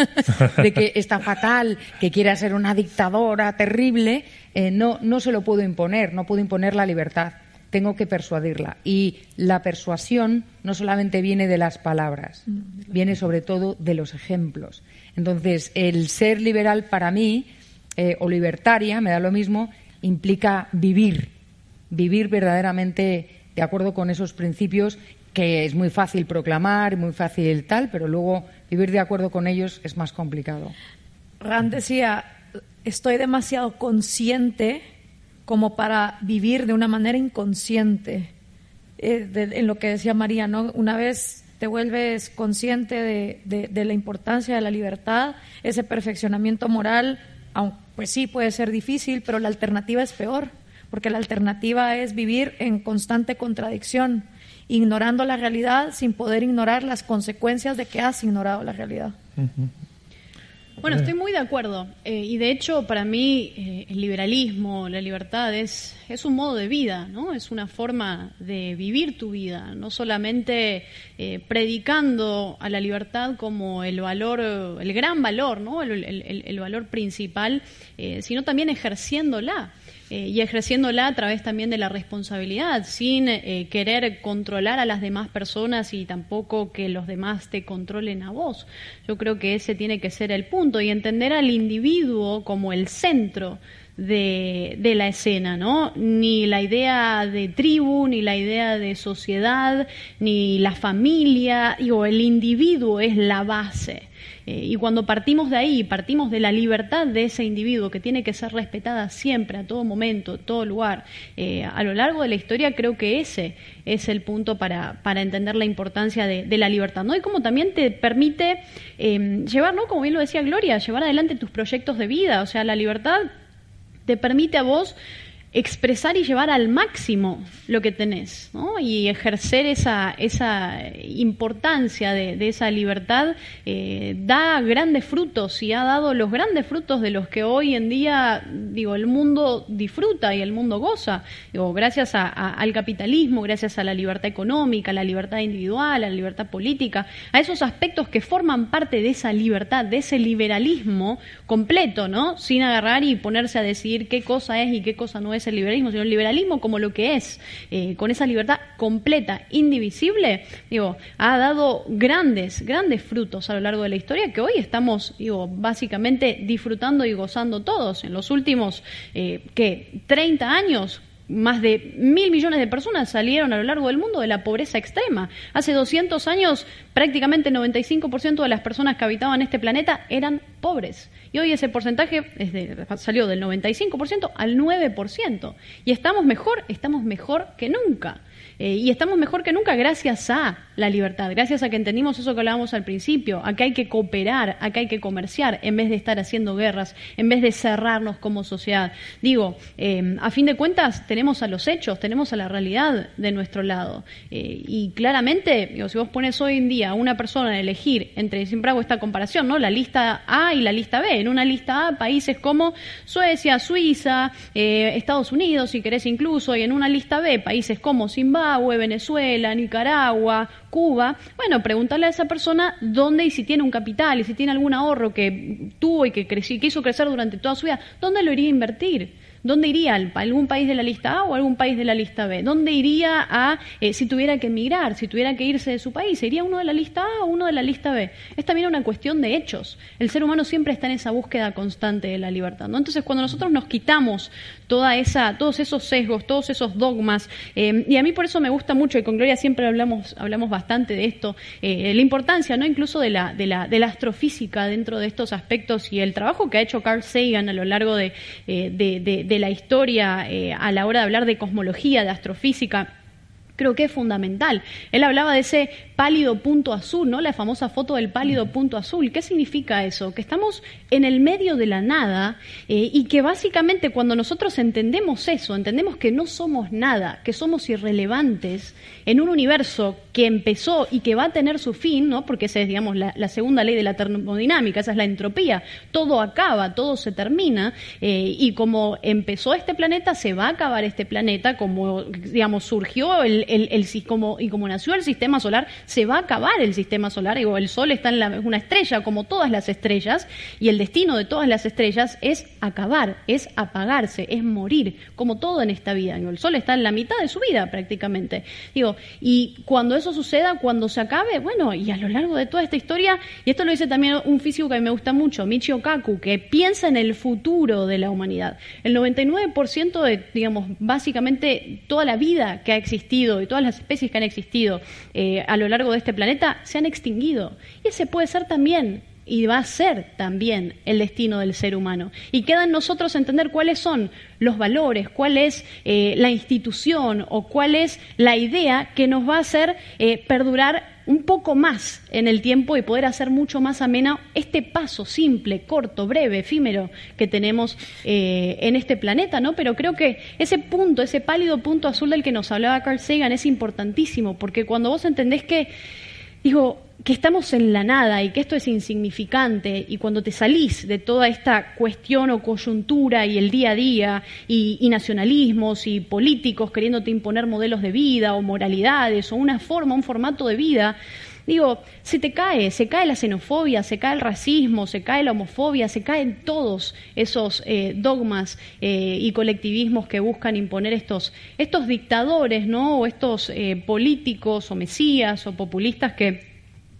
Speaker 4: de que está fatal, que quiere ser una dictadora terrible, no se lo puedo imponer, no puedo imponer la libertad. Tengo que persuadirla. Y la persuasión no solamente viene de las palabras, viene sobre todo de los ejemplos. Entonces, el ser liberal para mí, o libertaria, me da lo mismo, implica vivir verdaderamente de acuerdo con esos principios que es muy fácil proclamar, muy fácil tal, pero luego vivir de acuerdo con ellos es más complicado.
Speaker 3: Rand decía, estoy demasiado consciente como para vivir de una manera inconsciente, en lo que decía María, ¿no? Una vez te vuelves consciente de la importancia de la libertad, ese perfeccionamiento moral, aunque pues sí puede ser difícil, pero la alternativa es peor, porque la alternativa es vivir en constante contradicción, ignorando la realidad sin poder ignorar las consecuencias de que has ignorado la realidad.
Speaker 2: Bueno, estoy muy de acuerdo. Y de hecho, para mí, el liberalismo, la libertad es un modo de vida, ¿no? Es una forma de vivir tu vida, no solamente predicando a la libertad como el valor, el gran valor, ¿no? El valor principal, sino también ejerciéndola. Y ejerciéndola a través también de la responsabilidad, sin querer controlar a las demás personas y tampoco que los demás te controlen a vos. Yo creo que ese tiene que ser el punto, y entender al individuo como el centro de la escena, ¿no? Ni la idea de tribu, ni la idea de sociedad, ni la familia, digo, el individuo es la base. Y cuando partimos de ahí, partimos de la libertad de ese individuo, que tiene que ser respetada siempre, a todo momento, en todo lugar, a lo largo de la historia, creo que ese es el punto para entender la importancia de la libertad, ¿no? Y como también te permite llevar, ¿no? Como bien lo decía Gloria, llevar adelante tus proyectos de vida. O sea, la libertad te permite a vos expresar y llevar al máximo lo que tenés, ¿no? Y ejercer esa importancia de esa libertad da grandes frutos, y ha dado los grandes frutos de los que hoy en día, digo, el mundo disfruta y el mundo goza, digo, gracias al capitalismo, gracias a la libertad económica, a la libertad individual, a la libertad política, a esos aspectos que forman parte de esa libertad, de ese liberalismo completo, ¿no? Sin agarrar y ponerse a decidir qué cosa es y qué cosa no es el liberalismo, sino el liberalismo como lo que es, con esa libertad completa, indivisible, digo, ha dado grandes frutos a lo largo de la historia, que hoy estamos, digo, básicamente disfrutando y gozando todos. En los últimos 30 años, más de 1.000 millones de personas salieron a lo largo del mundo de la pobreza extrema. Hace 200 años, prácticamente el 95% de las personas que habitaban este planeta eran pobres. Y hoy ese porcentaje salió del 95% al 9%. Y estamos mejor que nunca. Y estamos mejor que nunca gracias a la libertad, gracias a que entendimos eso que hablábamos al principio, a que hay que cooperar, a que hay que comerciar, en vez de estar haciendo guerras, en vez de cerrarnos como sociedad. Digo, a fin de cuentas, tenemos a los hechos, tenemos a la realidad de nuestro lado. Y claramente, digo, si vos pones hoy en día a una persona a elegir entre, siempre hago esta comparación, ¿no? La lista A y la lista B. En una lista A, países como Suecia, Suiza, Estados Unidos, si querés incluso, y en una lista B, países como Zimbabue, Venezuela, Nicaragua, Cuba. Bueno, preguntarle a esa persona dónde, y si tiene un capital, y si tiene algún ahorro que tuvo y que quiso crecer durante toda su vida, ¿dónde lo iría a invertir? ¿Dónde iría? ¿A algún país de la lista A o algún país de la lista B? ¿Dónde iría si tuviera que emigrar, si tuviera que irse de su país? ¿Iría uno de la lista A o uno de la lista B? Es también una cuestión de hechos. El ser humano siempre está en esa búsqueda constante de la libertad, ¿no? Entonces, cuando nosotros nos quitamos todos esos sesgos, todos esos dogmas, y a mí por eso me gusta mucho, y con Gloria siempre hablamos bastante de esto, la importancia, ¿no? Incluso de la astrofísica dentro de estos aspectos, y el trabajo que ha hecho Carl Sagan a lo largo de la historia a la hora de hablar de cosmología, de astrofísica. Creo que es fundamental. Él hablaba de ese pálido punto azul, ¿no? La famosa foto del pálido punto azul. ¿Qué significa eso? Que estamos en el medio de la nada, y que básicamente cuando nosotros entendemos eso, entendemos que no somos nada, que somos irrelevantes en un universo que empezó y que va a tener su fin, ¿no? Porque esa es, digamos, la segunda ley de la termodinámica, esa es la entropía. Todo acaba, todo se termina, y como empezó este planeta, se va a acabar este planeta, como, digamos, surgió como nació el sistema solar, se va a acabar el sistema solar. Digo, el Sol está en una estrella, como todas las estrellas, y el destino de todas las estrellas es acabar, es apagarse, es morir, como todo en esta vida. Digo, el Sol está en la mitad de su vida prácticamente. Digo, y cuando eso suceda, cuando se acabe, bueno, y a lo largo de toda esta historia, y esto lo dice también un físico que a mí me gusta mucho, Michio Kaku, que piensa en el futuro de la humanidad. El 99% de, digamos, básicamente toda la vida que ha existido y todas las especies que han existido a lo largo de este planeta se han extinguido. Y ese puede ser también, y va a ser también, el destino del ser humano. Y queda en nosotros entender cuáles son los valores, cuál es la institución o cuál es la idea que nos va a hacer perdurar un poco más en el tiempo y poder hacer mucho más amena este paso simple, corto, breve, efímero que tenemos en este planeta, ¿no? Pero creo que ese punto, ese pálido punto azul del que nos hablaba Carl Sagan es importantísimo, porque cuando vos entendés que digo, que estamos en la nada y que esto es insignificante, y cuando te salís de toda esta cuestión o coyuntura y el día a día y nacionalismos y políticos queriéndote imponer modelos de vida o moralidades o una forma, un formato de vida, digo, se cae la xenofobia, se cae el racismo, se cae la homofobia, se caen todos esos dogmas y colectivismos que buscan imponer estos dictadores, ¿no? O estos políticos o mesías o populistas que,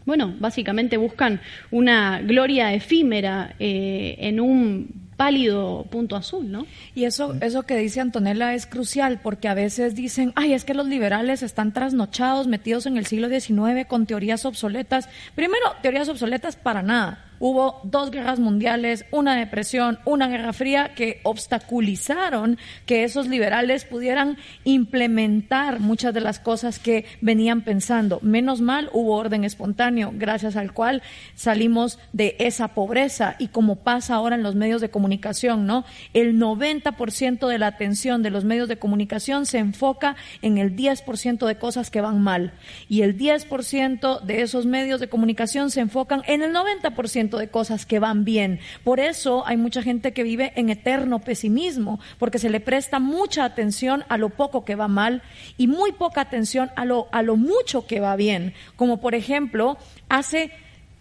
Speaker 2: bueno, básicamente buscan una gloria efímera en un pálido punto azul, ¿no?
Speaker 3: Y eso que dice Antonella es crucial, porque a veces dicen, ay, es que los liberales están trasnochados, metidos en el siglo XIX con teorías obsoletas. Primero, teorías obsoletas para nada. Hubo 2 guerras mundiales, una depresión, una guerra fría que obstaculizaron que esos liberales pudieran implementar muchas de las cosas que venían pensando. Menos mal hubo orden espontáneo, gracias al cual salimos de esa pobreza, y como pasa ahora en los medios de comunicación, ¿no? El 90% de la atención de los medios de comunicación se enfoca en el 10% de cosas que van mal, y el 10% de esos medios de comunicación se enfocan en el 90% de cosas que van bien. Por eso hay mucha gente que vive en eterno pesimismo, porque se le presta mucha atención a lo poco que va mal y muy poca atención a lo mucho que va bien. Como por ejemplo, hace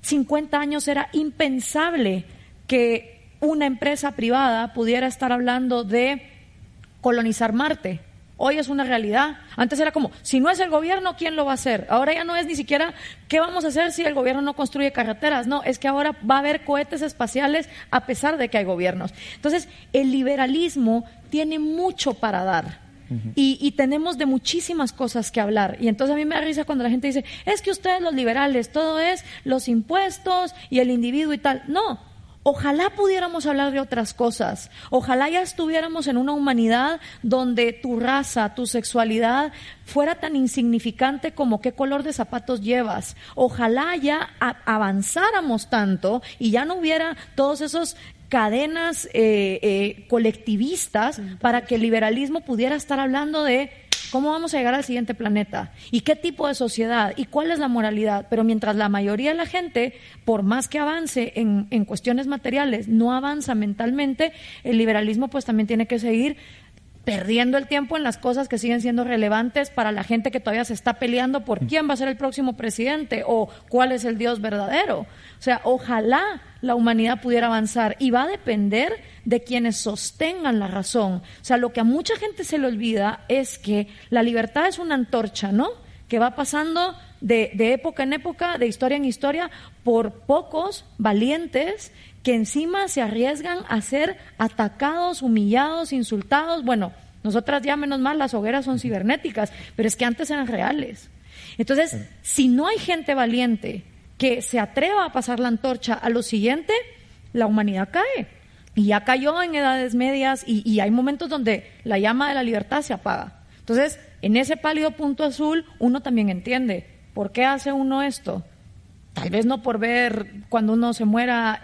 Speaker 3: 50 años era impensable que una empresa privada pudiera estar hablando de colonizar Marte. Hoy es una realidad. Antes era como, si no es el gobierno, ¿quién lo va a hacer? Ahora ya no es ni siquiera, ¿qué vamos a hacer si el gobierno no construye carreteras? No, es que ahora va a haber cohetes espaciales a pesar de que hay gobiernos. Entonces, el liberalismo tiene mucho para dar. Y tenemos de muchísimas cosas que hablar. Y entonces a mí me da risa cuando la gente dice, es que ustedes los liberales, todo es los impuestos y el individuo y tal. No. Ojalá pudiéramos hablar de otras cosas. Ojalá ya estuviéramos en una humanidad donde tu raza, tu sexualidad fuera tan insignificante como qué color de zapatos llevas. Ojalá ya avanzáramos tanto y ya no hubiera todos esos cadenas colectivistas para que el liberalismo pudiera estar hablando de cómo vamos a llegar al siguiente planeta y qué tipo de sociedad y cuál es la moralidad. Pero mientras la mayoría de la gente, por más que avance en cuestiones materiales, no avanza mentalmente, el liberalismo pues también tiene que seguir perdiendo el tiempo en las cosas que siguen siendo relevantes para la gente que todavía se está peleando por quién va a ser el próximo presidente o cuál es el Dios verdadero. O sea, ojalá la humanidad pudiera avanzar, y va a depender de quienes sostengan la razón. O sea, lo que a mucha gente se le olvida es que la libertad es una antorcha, ¿no?, que va pasando de época en época, de historia en historia, por pocos valientes que encima se arriesgan a ser atacados, humillados, insultados. Bueno, nosotras ya menos mal las hogueras son cibernéticas, pero es que antes eran reales. Entonces, si no hay gente valiente que se atreva a pasar la antorcha a lo siguiente, la humanidad cae. Y ya cayó en edades medias y hay momentos donde la llama de la libertad se apaga. Entonces, en ese pálido punto azul, uno también entiende por qué hace uno esto. Tal vez no por ver cuando uno se muera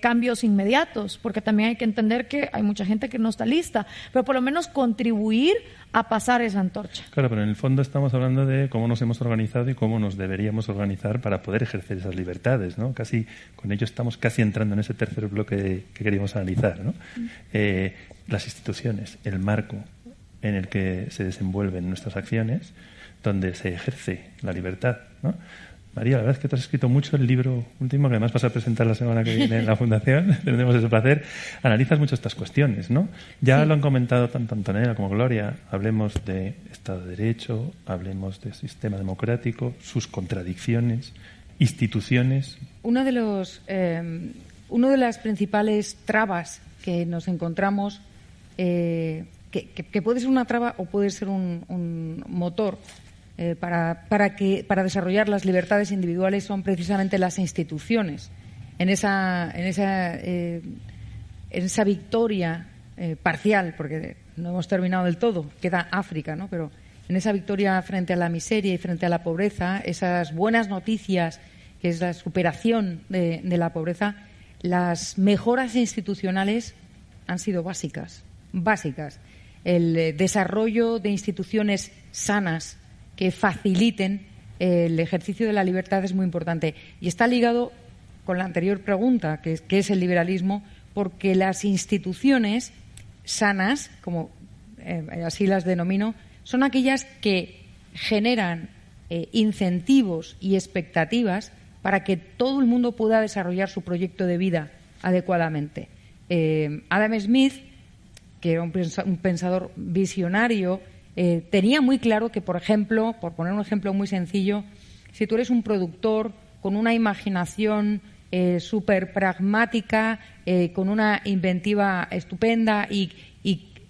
Speaker 3: cambios inmediatos, porque también hay que entender que hay mucha gente que no está lista, pero por lo menos contribuir a pasar esa antorcha.
Speaker 1: Claro, pero en el fondo estamos hablando de cómo nos hemos organizado y cómo nos deberíamos organizar para poder ejercer esas libertades, ¿no? Con ello estamos casi entrando en ese tercer bloque que queríamos analizar, ¿no? Las instituciones, el marco en el que se desenvuelven nuestras acciones, donde se ejerce la libertad, ¿no? María, la verdad es que tú has escrito mucho el libro último, que además vas a presentar la semana que viene en la Fundación, tendremos ese placer. Analizas mucho estas cuestiones, ¿no? Ya lo han comentado tanto Antonella como Gloria. Hablemos de Estado de Derecho, hablemos de sistema democrático, sus contradicciones, instituciones.
Speaker 4: Uno de las principales trabas que nos encontramos, que puede ser una traba o puede ser un motor, para desarrollar las libertades individuales, son precisamente las instituciones. En esa victoria parcial, porque no hemos terminado del todo, queda África, ¿no? Pero en esa victoria frente a la miseria y frente a la pobreza, esas buenas noticias, que es la superación de la pobreza, las mejoras institucionales han sido básicas. El desarrollo de instituciones sanas que faciliten el ejercicio de la libertad es muy importante. Y está ligado con la anterior pregunta, que es el liberalismo, porque las instituciones sanas, como así las denomino, son aquellas que generan incentivos y expectativas para que todo el mundo pueda desarrollar su proyecto de vida adecuadamente. Adam Smith, que era un pensador visionario, tenía muy claro que, por ejemplo, por poner un ejemplo muy sencillo, si tú eres un productor con una imaginación súper pragmática, con una inventiva estupenda y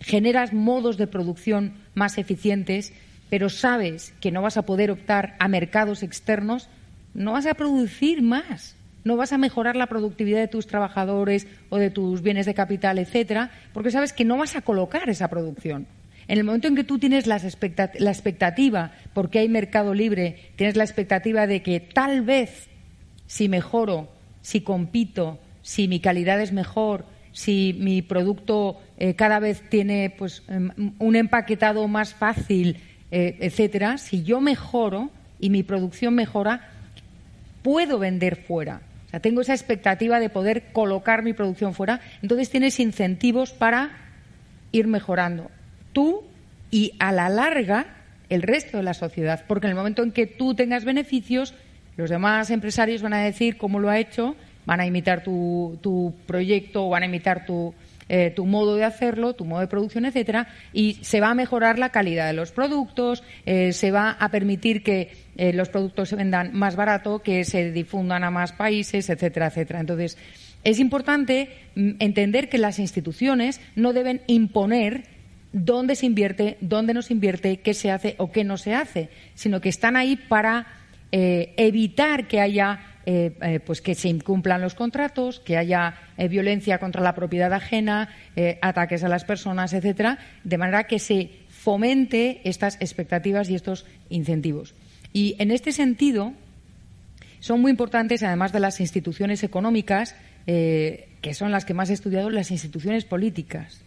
Speaker 4: generas modos de producción más eficientes, pero sabes que no vas a poder optar a mercados externos, no vas a producir más, no vas a mejorar la productividad de tus trabajadores o de tus bienes de capital, etcétera, porque sabes que no vas a colocar esa producción. En el momento en que tú tienes la expectativa, porque hay mercado libre, tienes la expectativa de que tal vez si mejoro, si compito, si mi calidad es mejor, si mi producto cada vez tiene pues un empaquetado más fácil, etcétera, si yo mejoro y mi producción mejora, puedo vender fuera. O sea, tengo esa expectativa de poder colocar mi producción fuera. Entonces tienes incentivos para ir mejorando tú y a la larga el resto de la sociedad. Porque en el momento en que tú tengas beneficios, los demás empresarios van a decir cómo lo ha hecho, van a imitar tu proyecto o van a imitar tu modo de hacerlo, tu modo de producción, etcétera, y se va a mejorar la calidad de los productos, se va a permitir que los productos se vendan más barato, que se difundan a más países, etcétera, etcétera. Entonces, es importante entender que las instituciones no deben imponer dónde se invierte, dónde no se invierte, qué se hace o qué no se hace, sino que están ahí para evitar que haya pues que se incumplan los contratos, que haya violencia contra la propiedad ajena, ataques a las personas, etcétera, de manera que se fomente estas expectativas y estos incentivos. Y en este sentido son muy importantes, además de las instituciones económicas, que son las que más he estudiado, las instituciones políticas.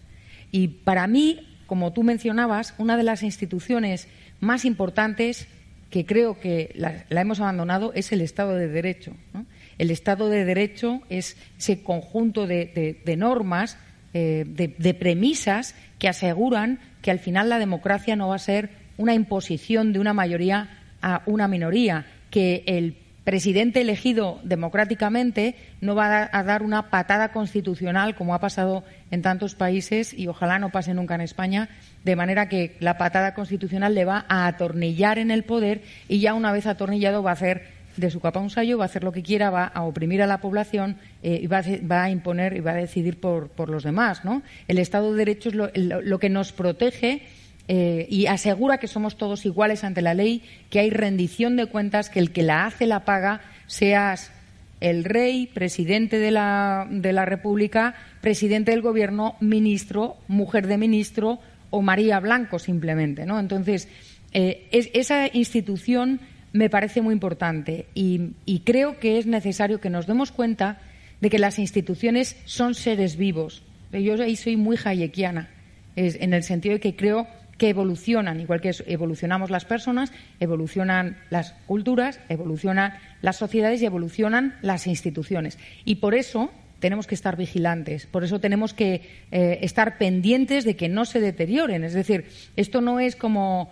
Speaker 4: Y para mí, como tú mencionabas, una de las instituciones más importantes que creo que la hemos abandonado es el Estado de Derecho, ¿no? El Estado de Derecho es ese conjunto de normas, de premisas que aseguran que al final la democracia no va a ser una imposición de una mayoría a una minoría, que el presidente elegido democráticamente no va a dar una patada constitucional como ha pasado en tantos países y ojalá no pase nunca en España, de manera que la patada constitucional le va a atornillar en el poder y ya una vez atornillado va a hacer de su capa un sayo, va a hacer lo que quiera, va a oprimir a la población y va a imponer y va a decidir por los demás, ¿no? El Estado de Derecho es lo que nos protege y asegura que somos todos iguales ante la ley, que hay rendición de cuentas, que el que la hace la paga, seas el rey, presidente de la República, presidente del Gobierno, ministro, mujer de ministro o María Blanco simplemente, ¿no? Entonces, esa institución me parece muy importante y creo que es necesario que nos demos cuenta de que las instituciones son seres vivos. Yo ahí soy muy hayekiana, en el sentido de que creo que evolucionan, igual que evolucionamos las personas, evolucionan las culturas, evolucionan las sociedades y evolucionan las instituciones. Y por eso tenemos que estar vigilantes, por eso tenemos que estar pendientes de que no se deterioren. Es decir, esto no es como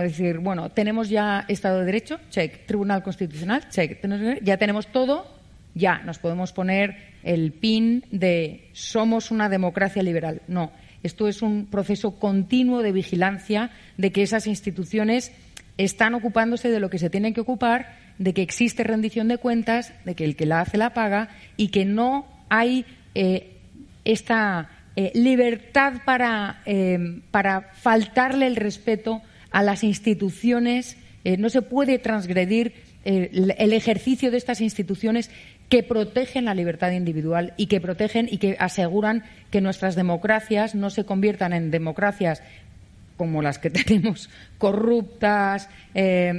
Speaker 4: decir, bueno, tenemos ya Estado de Derecho, check, Tribunal Constitucional, check, ya tenemos todo, ya nos podemos poner el pin de somos una democracia liberal. No. Esto es un proceso continuo de vigilancia de que esas instituciones están ocupándose de lo que se tienen que ocupar, de que existe rendición de cuentas, de que el que la hace la paga y que no hay esta libertad para faltarle el respeto a las instituciones. No se puede transgredir el ejercicio de estas instituciones que protegen la libertad individual y que protegen y que aseguran que nuestras democracias no se conviertan en democracias como las que tenemos, corruptas,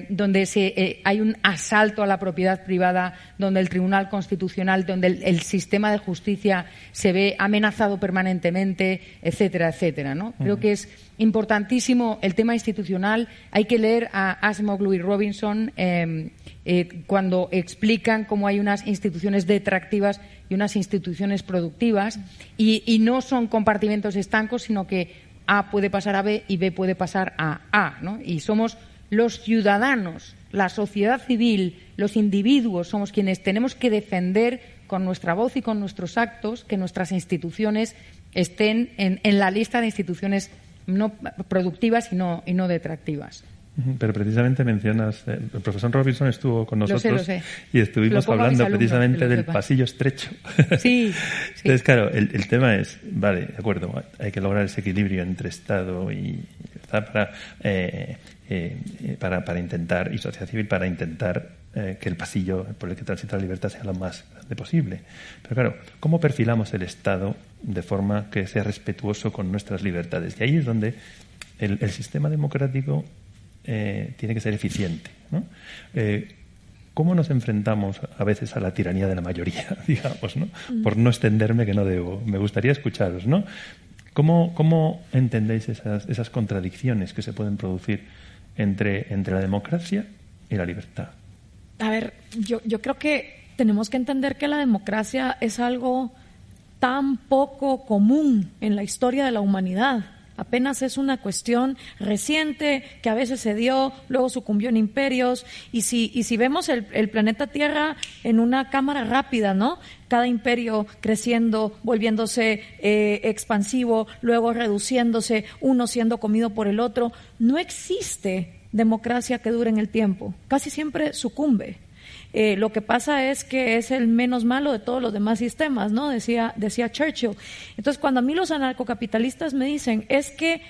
Speaker 4: donde hay un asalto a la propiedad privada, donde el Tribunal Constitucional, donde el sistema de justicia se ve amenazado permanentemente, etcétera, etcétera, ¿no? Creo que es importantísimo el tema institucional. Hay que leer a Acemoglu y Robinson cuando explican cómo hay unas instituciones detractivas y unas instituciones productivas, y no son compartimentos estancos, sino que A puede pasar a B y B puede pasar a A, ¿no? Y somos los ciudadanos, la sociedad civil, los individuos, somos quienes tenemos que defender con nuestra voz y con nuestros actos que nuestras instituciones estén en la lista de instituciones no productivas y no detractivas.
Speaker 1: Pero precisamente mencionas, el profesor Robinson estuvo con nosotros
Speaker 4: lo sé.
Speaker 1: Y estuvimos hablando precisamente del
Speaker 4: sepan.
Speaker 1: pasillo estrecho.
Speaker 4: Sí.
Speaker 1: Entonces, claro, el tema es, vale, de acuerdo, hay que lograr ese equilibrio entre Estado y para intentar, y sociedad civil, para intentar que el pasillo por el que transita la libertad sea lo más grande posible. Pero claro, ¿cómo perfilamos el Estado de forma que sea respetuoso con nuestras libertades? Y ahí es donde el sistema democrático tiene que ser eficiente, ¿no? ¿Cómo nos enfrentamos a veces a la tiranía de la mayoría, digamos, ¿no? Por no extenderme, que no debo. Me gustaría escucharos, ¿no? ¿Cómo entendéis esas contradicciones que se pueden producir entre la democracia y la libertad?
Speaker 3: A ver, yo creo que tenemos que entender que la democracia es algo tan poco común en la historia de la humanidad. Apenas es una cuestión reciente que a veces se dio, luego sucumbió en imperios. Y si vemos el planeta Tierra en una cámara rápida, ¿no? Cada imperio creciendo, volviéndose expansivo, luego reduciéndose, uno siendo comido por el otro. No existe democracia que dure en el tiempo. Casi siempre sucumbe. Lo que pasa es que es el menos malo de todos los demás sistemas, ¿no? Decía Churchill. Entonces, cuando a mí los anarcocapitalistas me dicen, es que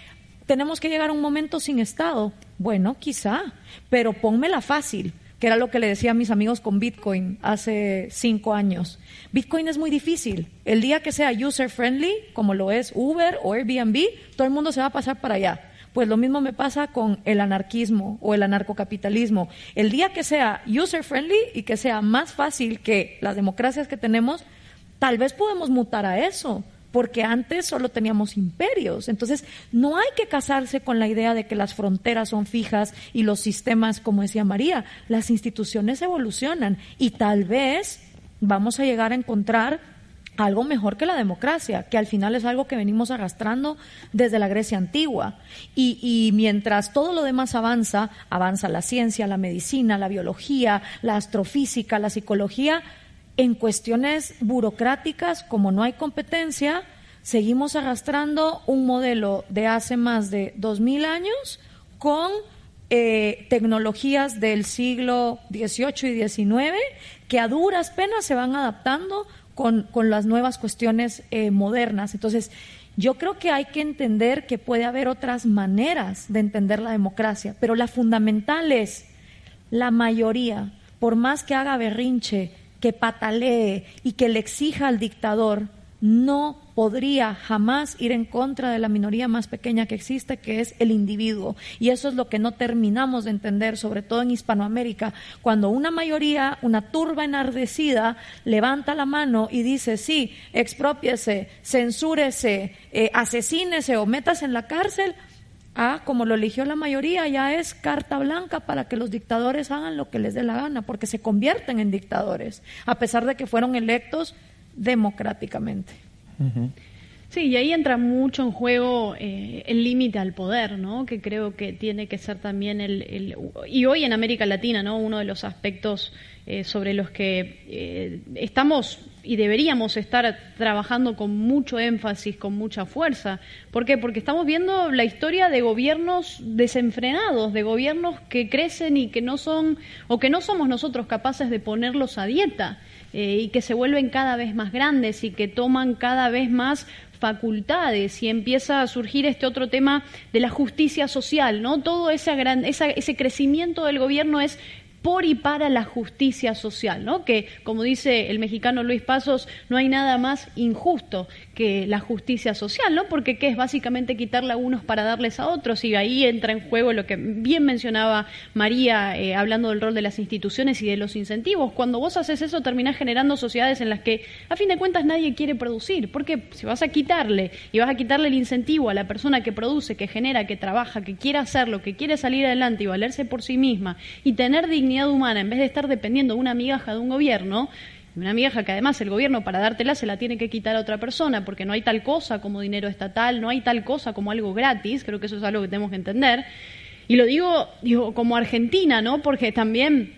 Speaker 3: tenemos que llegar a un momento sin Estado, bueno, quizá, pero pónmela fácil, que era lo que le decía a mis amigos con Bitcoin hace 5 años. Bitcoin es muy difícil. El día que sea user-friendly, como lo es Uber o Airbnb, todo el mundo se va a pasar para allá. Pues lo mismo me pasa con el anarquismo o el anarcocapitalismo. El día que sea user-friendly y que sea más fácil que las democracias que tenemos, tal vez podemos mutar a eso, porque antes solo teníamos imperios. Entonces, no hay que casarse con la idea de que las fronteras son fijas y los sistemas, como decía María, las instituciones evolucionan y tal vez vamos a llegar a encontrar algo mejor que la democracia, que al final es algo que venimos arrastrando desde la Grecia antigua. Y mientras todo lo demás avanza la ciencia, la medicina, la biología, la astrofísica, la psicología, en cuestiones burocráticas, como no hay competencia, seguimos arrastrando un modelo de hace más de 2000 años con tecnologías del siglo XVIII y XIX que a duras penas se van adaptando con las nuevas cuestiones modernas. Entonces, yo creo que hay que entender que puede haber otras maneras de entender la democracia, pero la fundamental es la mayoría, por más que haga berrinche, que patalee y que le exija al dictador, no podría jamás ir en contra de la minoría más pequeña que existe, que es el individuo. Y eso es lo que no terminamos de entender, sobre todo en Hispanoamérica, cuando una mayoría, una turba enardecida, levanta la mano y dice, sí, exprópiese, censúrese, asesínese o métase en la cárcel. Como lo eligió la mayoría, ya es carta blanca para que los dictadores hagan lo que les dé la gana, porque se convierten en dictadores, a pesar de que fueron electos democráticamente.
Speaker 1: Uh-huh.
Speaker 2: Sí, y ahí entra mucho en juego el límite al poder, ¿no? Que creo que tiene que ser también y hoy en América Latina, ¿no? Uno de los aspectos sobre los que estamos y deberíamos estar trabajando con mucho énfasis, con mucha fuerza. ¿Por qué? Porque estamos viendo la historia de gobiernos desenfrenados, de gobiernos que crecen y que no son, o que no somos nosotros capaces de ponerlos a dieta, y que se vuelven cada vez más grandes y que toman cada vez más facultades, y empieza a surgir este otro tema de la justicia social, ¿no? Todo ese crecimiento del gobierno es por y para la justicia social, ¿no? Que, como dice el mexicano Luis Pasos, no hay nada más injusto que la justicia social, ¿no? Porque ¿qué es? Básicamente quitarle a unos para darles a otros, y ahí entra en juego lo que bien mencionaba María, hablando del rol de las instituciones y de los incentivos. Cuando vos haces eso, terminás generando sociedades en las que, a fin de cuentas, nadie quiere producir. Porque si vas a quitarle el incentivo a la persona que produce, que genera, que trabaja, que quiere hacerlo, que quiere salir adelante y valerse por sí misma y tener dignidad humana, en vez de estar dependiendo de una migaja de un gobierno, una migaja que además el gobierno para dártela se la tiene que quitar a otra persona, porque no hay tal cosa como dinero estatal, no hay tal cosa como algo gratis. Creo que eso es algo que tenemos que entender. Y lo digo como Argentina, ¿no? Porque también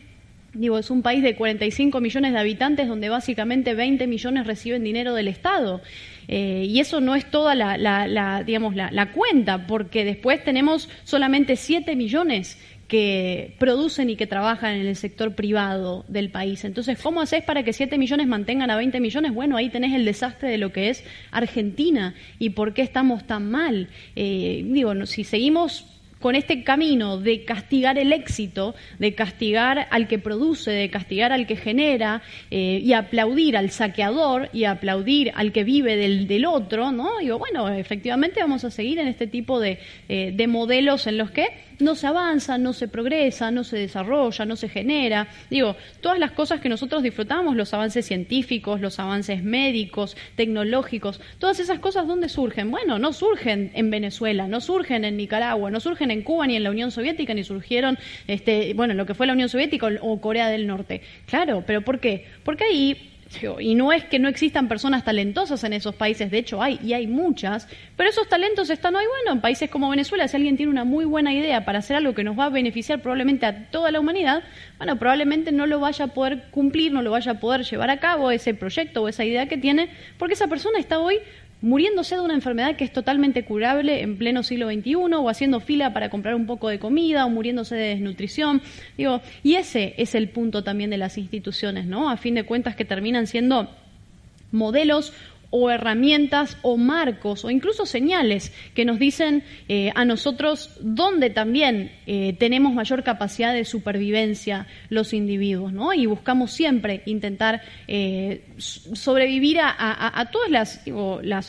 Speaker 2: es un país de 45 millones de habitantes donde básicamente 20 millones reciben dinero del Estado. Y eso no es toda la cuenta, porque después tenemos solamente 7 millones que producen y que trabajan en el sector privado del país. Entonces, ¿cómo haces para que 7 millones mantengan a 20 millones? Bueno, ahí tenés el desastre de lo que es Argentina y por qué estamos tan mal. Si seguimos con este camino de castigar el éxito, de castigar al que produce, de castigar al que genera, y aplaudir al saqueador y aplaudir al que vive del otro, ¿no? Efectivamente vamos a seguir en este tipo de modelos en los que no se avanza, no se progresa, no se desarrolla, no se genera. Todas las cosas que nosotros disfrutamos, los avances científicos, los avances médicos, tecnológicos, todas esas cosas, ¿dónde surgen? Bueno, no surgen en Venezuela, no surgen en Nicaragua, no surgen en Cuba ni en la Unión Soviética, ni surgieron lo que fue la Unión Soviética o Corea del Norte. Claro, ¿pero por qué? Porque ahí, y no es que no existan personas talentosas en esos países, de hecho hay muchas, pero esos talentos están hoy, en países como Venezuela. Si alguien tiene una muy buena idea para hacer algo que nos va a beneficiar probablemente a toda la humanidad, probablemente no lo vaya a poder cumplir, no lo vaya a poder llevar a cabo ese proyecto o esa idea que tiene, porque esa persona está hoy muriéndose de una enfermedad que es totalmente curable en pleno siglo XXI, o haciendo fila para comprar un poco de comida, o muriéndose de desnutrición. Y ese es el punto también de las instituciones, ¿no? A fin de cuentas, que terminan siendo modelos o herramientas o marcos o incluso señales que nos dicen a nosotros dónde también tenemos mayor capacidad de supervivencia los individuos, ¿no? Y buscamos siempre intentar sobrevivir a todos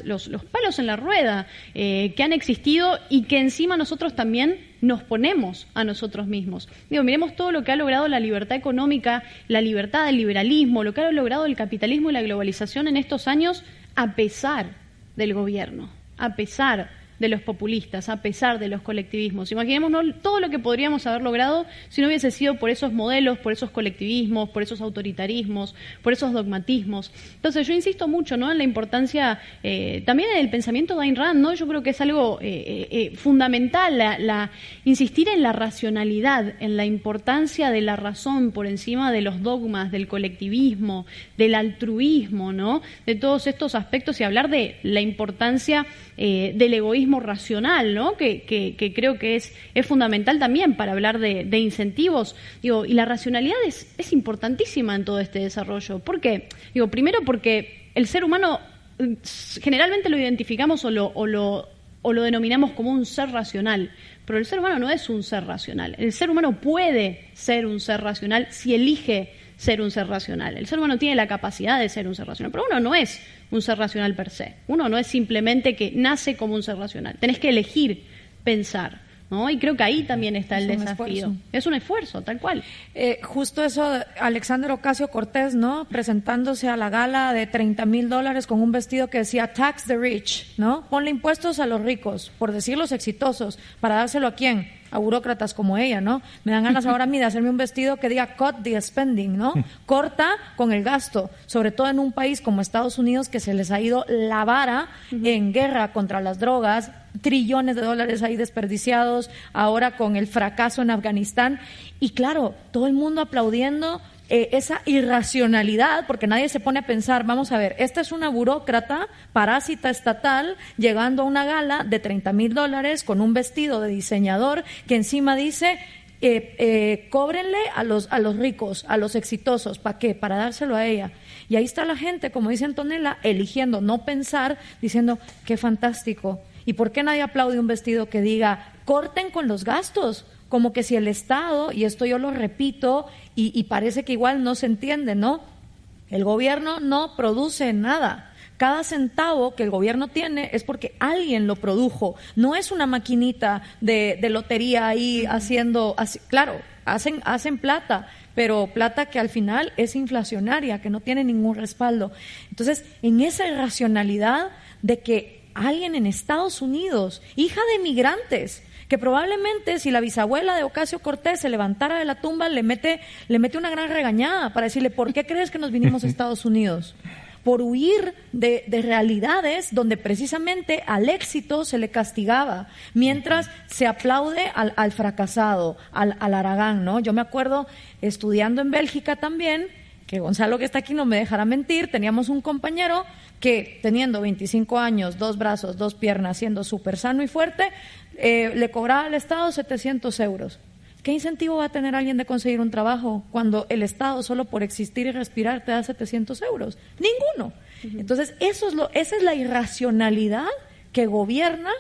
Speaker 2: los palos en la rueda que han existido y que encima nosotros también nos ponemos a nosotros mismos. Miremos todo lo que ha logrado la libertad económica, la libertad, el liberalismo, lo que ha logrado el capitalismo y la globalización en estos años, a pesar del gobierno, a pesar de los populistas, a pesar de los colectivismos. Imaginémonos todo lo que podríamos haber logrado si no hubiese sido por esos modelos, por esos colectivismos, por esos autoritarismos, por esos dogmatismos. Entonces yo insisto mucho, ¿no?, en la importancia también en el pensamiento de Ayn Rand, ¿no? Yo creo que es algo fundamental insistir en la racionalidad, en la importancia de la razón por encima de los dogmas, del colectivismo, del altruismo, ¿no?, de todos estos aspectos, y hablar de la importancia del egoísmo racional, ¿no?, que creo que es fundamental también para hablar de incentivos. Y la racionalidad es importantísima en todo este desarrollo. ¿Por qué? Primero porque el ser humano generalmente lo identificamos o lo denominamos como un ser racional, pero el ser humano no es un ser racional. El ser humano puede ser un ser racional si elige ser un ser racional. El ser humano tiene la capacidad de ser un ser racional, pero uno no es un ser racional per se. Uno no es simplemente que nace como un ser racional. Tenés que elegir pensar, ¿no? Y creo que ahí también está el desafío. Es un esfuerzo, tal cual.
Speaker 3: Justo eso, Alexander Ocasio-Cortez, ¿no?, presentándose a la gala de $30,000 con un vestido que decía "Tax the rich", ¿no? Ponle impuestos a los ricos, por decir los exitosos, ¿para dárselo a quién? A burócratas como ella, ¿no? Me dan ganas ahora a mí de hacerme un vestido que diga "Cut the spending", ¿no? Corta con el gasto, sobre todo en un país como Estados Unidos, que se les ha ido la vara en guerra contra las drogas, trillones de dólares ahí desperdiciados, ahora con el fracaso en Afganistán. Y claro, todo el mundo aplaudiendo esa irracionalidad, porque nadie se pone a pensar, vamos a ver, esta es una burócrata parásita estatal llegando a una gala de $30,000 con un vestido de diseñador que encima dice cóbrenle a los ricos, a los exitosos. ¿Para qué? Para dárselo a ella. Y ahí está la gente, como dice Antonella, eligiendo no pensar, diciendo qué fantástico. ¿Y por qué nadie aplaude un vestido que diga corten con los gastos? como que si el Estado, y esto yo lo repito, y parece que igual no se entiende, ¿no? El gobierno no produce nada. Cada centavo que el gobierno tiene es porque alguien lo produjo. No es una maquinita de lotería ahí haciendo, claro, hacen plata, pero plata que al final es inflacionaria, que no tiene ningún respaldo. Entonces, en esa irracionalidad de que alguien en Estados Unidos, hija de migrantes, que probablemente si la bisabuela de Ocasio Cortés se levantara de la tumba, le mete una gran regañada para decirle, ¿por qué crees que nos vinimos a Estados Unidos? Por huir de realidades donde precisamente al éxito se le castigaba, mientras se aplaude al fracasado, al Aragán, ¿no? Yo me acuerdo estudiando en Bélgica también, que Gonzalo, que está aquí, no me dejará mentir, teníamos un compañero que teniendo 25 años, 2 brazos, 2 piernas, siendo súper sano y fuerte, le cobraba al Estado 700 euros. ¿Qué incentivo va a tener alguien de conseguir un trabajo cuando el Estado solo por existir y respirar te da 700 euros? Ninguno. Entonces, esa es la irracionalidad que gobierna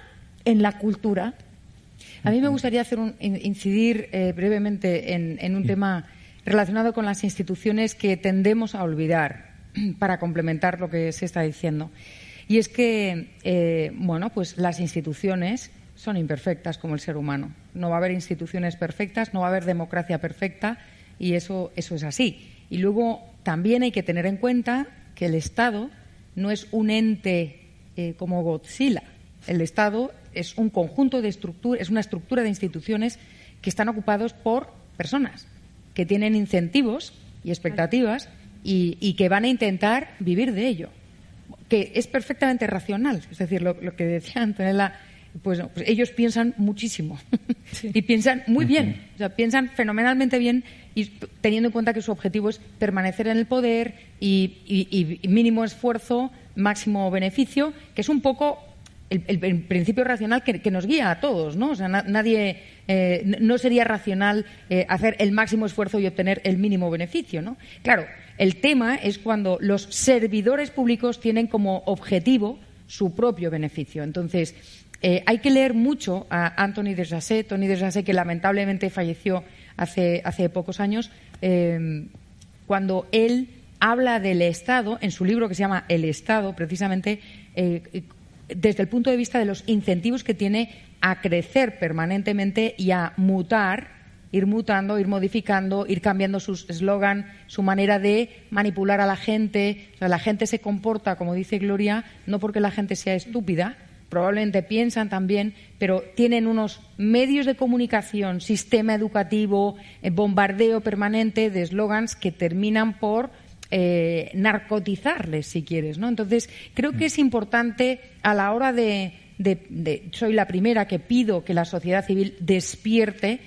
Speaker 3: en la cultura.
Speaker 4: A mí me gustaría incidir brevemente en un tema relacionado con las instituciones que tendemos a olvidar para complementar lo que se está diciendo. Y es que, pues las instituciones son imperfectas como el ser humano. No va a haber instituciones perfectas, no va a haber democracia perfecta, y eso es así. Y luego también hay que tener en cuenta que el Estado no es un ente como Godzilla. El Estado es un conjunto de estructuras, es una estructura de instituciones que están ocupados por personas que tienen incentivos y expectativas y que van a intentar vivir de ello, que es perfectamente racional. Es decir, lo que decía Antonella, pues ellos piensan muchísimo y piensan muy bien, o sea, piensan fenomenalmente bien, y teniendo en cuenta que su objetivo es permanecer en el poder y mínimo esfuerzo, máximo beneficio, que es un poco el principio racional que nos guía a todos, ¿no? O sea, nadie no sería racional hacer el máximo esfuerzo y obtener el mínimo beneficio, ¿no? Claro, el tema es cuando los servidores públicos tienen como objetivo su propio beneficio. Entonces, hay que leer mucho a Anthony de Saint-Exupéry, Tony de Saint-Exupéry, que lamentablemente falleció hace pocos años, cuando él habla del Estado, en su libro que se llama El Estado, precisamente, desde el punto de vista de los incentivos que tiene a crecer permanentemente y a mutar, ir mutando, ir modificando, ir cambiando sus eslogan, su manera de manipular a la gente. O sea, la gente se comporta, como dice Gloria, no porque la gente sea estúpida, probablemente piensan también, pero tienen unos medios de comunicación, sistema educativo, bombardeo permanente de eslogans que terminan por narcotizarles, si quieres, ¿no? Entonces, creo que es importante a la hora de soy la primera que pido que la sociedad civil despierte,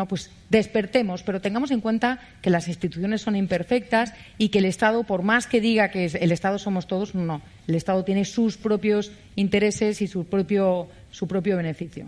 Speaker 4: pues despertemos, pero tengamos en cuenta que las instituciones son imperfectas y que el Estado, por más que diga que el Estado somos todos, no. El Estado tiene sus propios intereses y su propio beneficio.